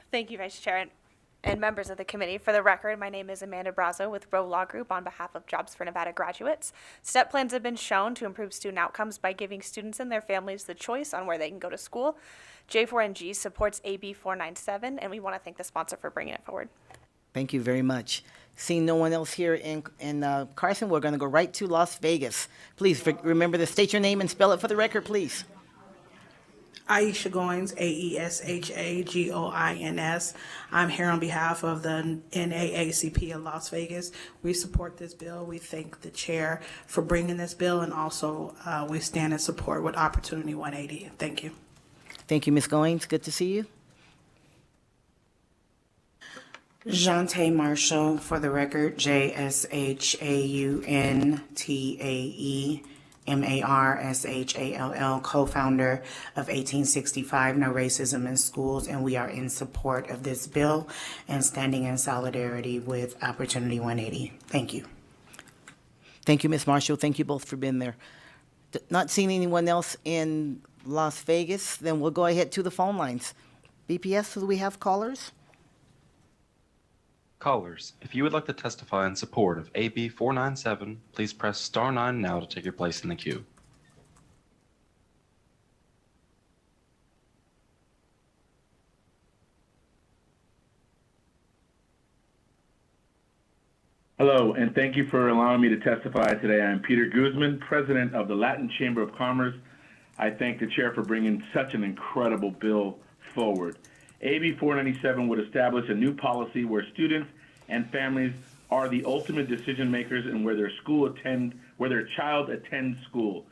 thank you, Vice Chair and members of the committee. For the record, my name is Amanda Brazo with Rowe Law Group on behalf of Jobs for Nevada graduates. STEP plans have been shown to improve student outcomes by giving students and their families the choice on where they can go to school. J4NG supports AB 497, and we want to thank the sponsor for bringing it forward. Thank you very much. Seeing no one else here in Carson, we're going to go right to Las Vegas. Please remember to state your name and spell it for the record, please. Aisha Goins, AESHAGOINS. I'm here on behalf of the NAACP of Las Vegas. We support this bill. We thank the chair for bringing this bill, and also we stand in support with Opportunity 180. Thank you. Thank you, Ms. Goins. Good to see you. Jante Marshall, for the record, JSHAUNTAEMARSHALL, co-founder of 1865 No Racism in Schools, and we are in support of this bill and standing in solidarity with Opportunity 180. Thank you. Thank you, Ms. Marshall. Thank you both for being there. Not seeing anyone else in Las Vegas, then we'll go ahead to the phone lines. BPS, do we have callers? Callers, if you would like to testify in support of AB 497, please press star 9 now to take your place in the queue. Hello, and thank you for allowing me to testify today. I'm Peter Guzman, President of the Latin Chamber of Commerce. I thank the chair for bringing such an incredible bill forward. AB 497 would establish a new policy where students and families are the ultimate decision makers in where their child attends school.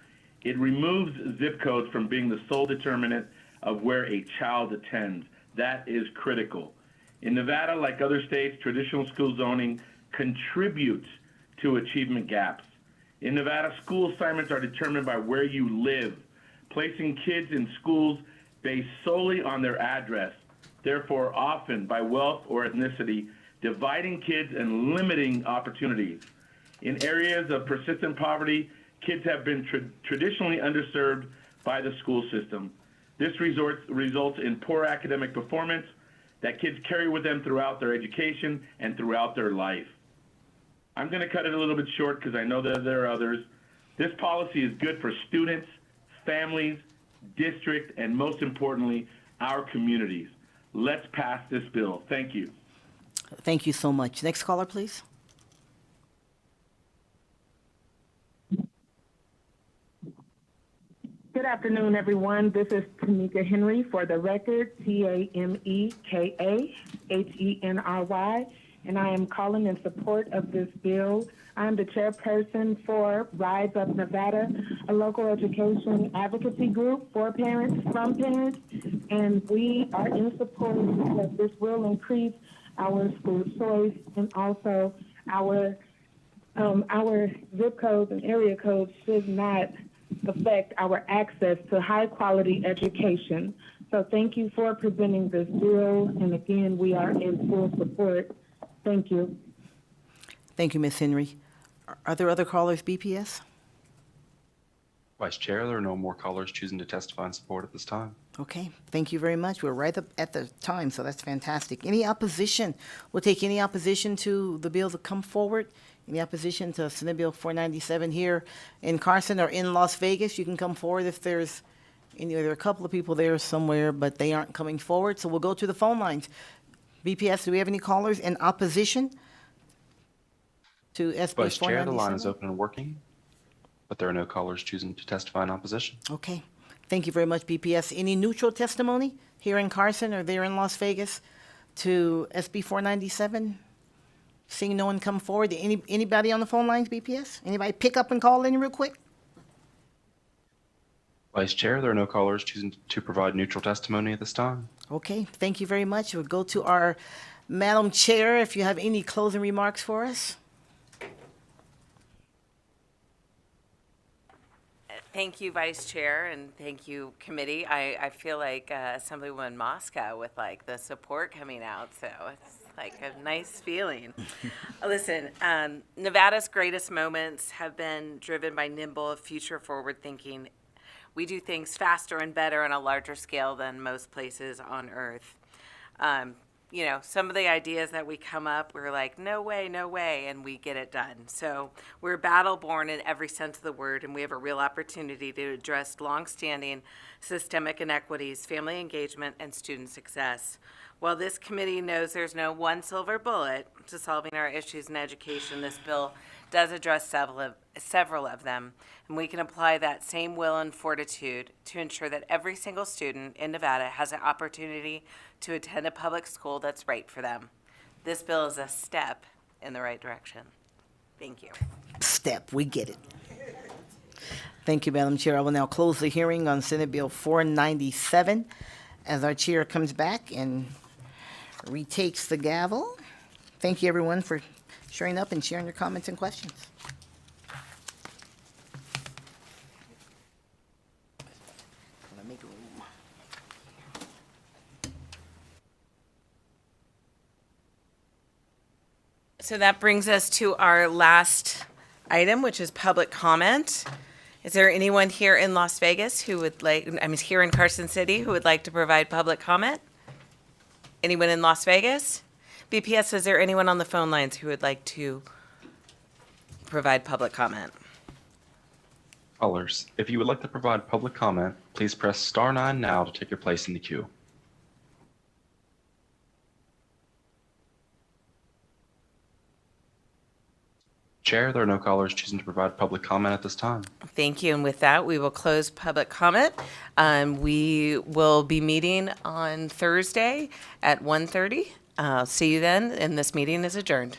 It removes zip codes from being the sole determinant of where a child attends. That is critical. In Nevada, like other states, traditional school zoning contributes to achievement gaps. In Nevada, school assignments are determined by where you live, placing kids in schools based solely on their address, therefore often by wealth or ethnicity, dividing kids and limiting opportunities. In areas of persistent poverty, kids have been traditionally underserved by the school system. This results in poor academic performance that kids carry with them throughout their education and throughout their life. I'm going to cut it a little bit short because I know that there are others. This policy is good for students, families, district, and most importantly, our communities. Let's pass this bill. Thank you. Thank you so much. Next caller, please. Good afternoon, everyone. This is Tamika Henry, for the record, TAMEKAHENRY, and I am calling in support of this bill. I'm the chairperson for Rise Up Nevada, a local education advocacy group for parents, from parents, and we are in support because this will increase our school choice and also our zip codes and area codes should not affect our access to high quality education. So thank you for presenting this bill, and again, we are in full support. Thank you. Thank you, Ms. Henry. Are there other callers, BPS? Vice Chair, there are no more callers choosing to testify in support at this time. Okay, thank you very much. We're right up at the time, so that's fantastic. Any opposition? We'll take any opposition to the bill to come forward. Any opposition to Senate Bill 497 here in Carson or in Las Vegas? You can come forward if there's any. There are a couple of people there somewhere, but they aren't coming forward. So we'll go to the phone lines. BPS, do we have any callers in opposition to SB 497? Vice Chair, the line is open and working, but there are no callers choosing to testify in opposition. Okay. Thank you very much, BPS. Any neutral testimony here in Carson or there in Las Vegas to SB 497? Seeing no one come forward. Anybody on the phone lines, BPS? Anybody pick up and call in real quick? Vice Chair, there are no callers choosing to provide neutral testimony at this time. Okay, thank you very much. We'll go to our Madam Chair, if you have any closing remarks for us. Thank you, Vice Chair, and thank you, committee. I feel like Assemblywoman Mosca with like the support coming out, so it's like a nice feeling. Listen, Nevada's greatest moments have been driven by nimble, future-forward thinking. We do things faster and better on a larger scale than most places on Earth. You know, some of the ideas that we come up, we're like, no way, and we get it done. So we're battle-born in every sense of the word, and we have a real opportunity to address longstanding systemic inequities, family engagement, and student success. While this committee knows there's no one silver bullet to solving our issues in education, this bill does address several of them, and we can apply that same will and fortitude to ensure that every single student in Nevada has an opportunity to attend a public school that's right for them. This bill is a step in the right direction. Thank you. Step, we get it. Thank you, Madam Chair. I will now close the hearing on Senate Bill 497 as our chair comes back and retakes the gavel. Thank you, everyone, for showing up and sharing your comments and questions. Make room. So that brings us to our last item, which is public comment. Is there anyone here in Las Vegas who would like, here in Carson City, who would like to provide public comment? Anyone in Las Vegas? BPS, is there anyone on the phone lines who would like to provide public comment? Callers, if you would like to provide public comment, please press star 9 now to take your place in the queue. Chair, there are no callers choosing to provide public comment at this time. Thank you, and with that, we will close public comment. We will be meeting on Thursday at 1:30. See you then, and this meeting is adjourned.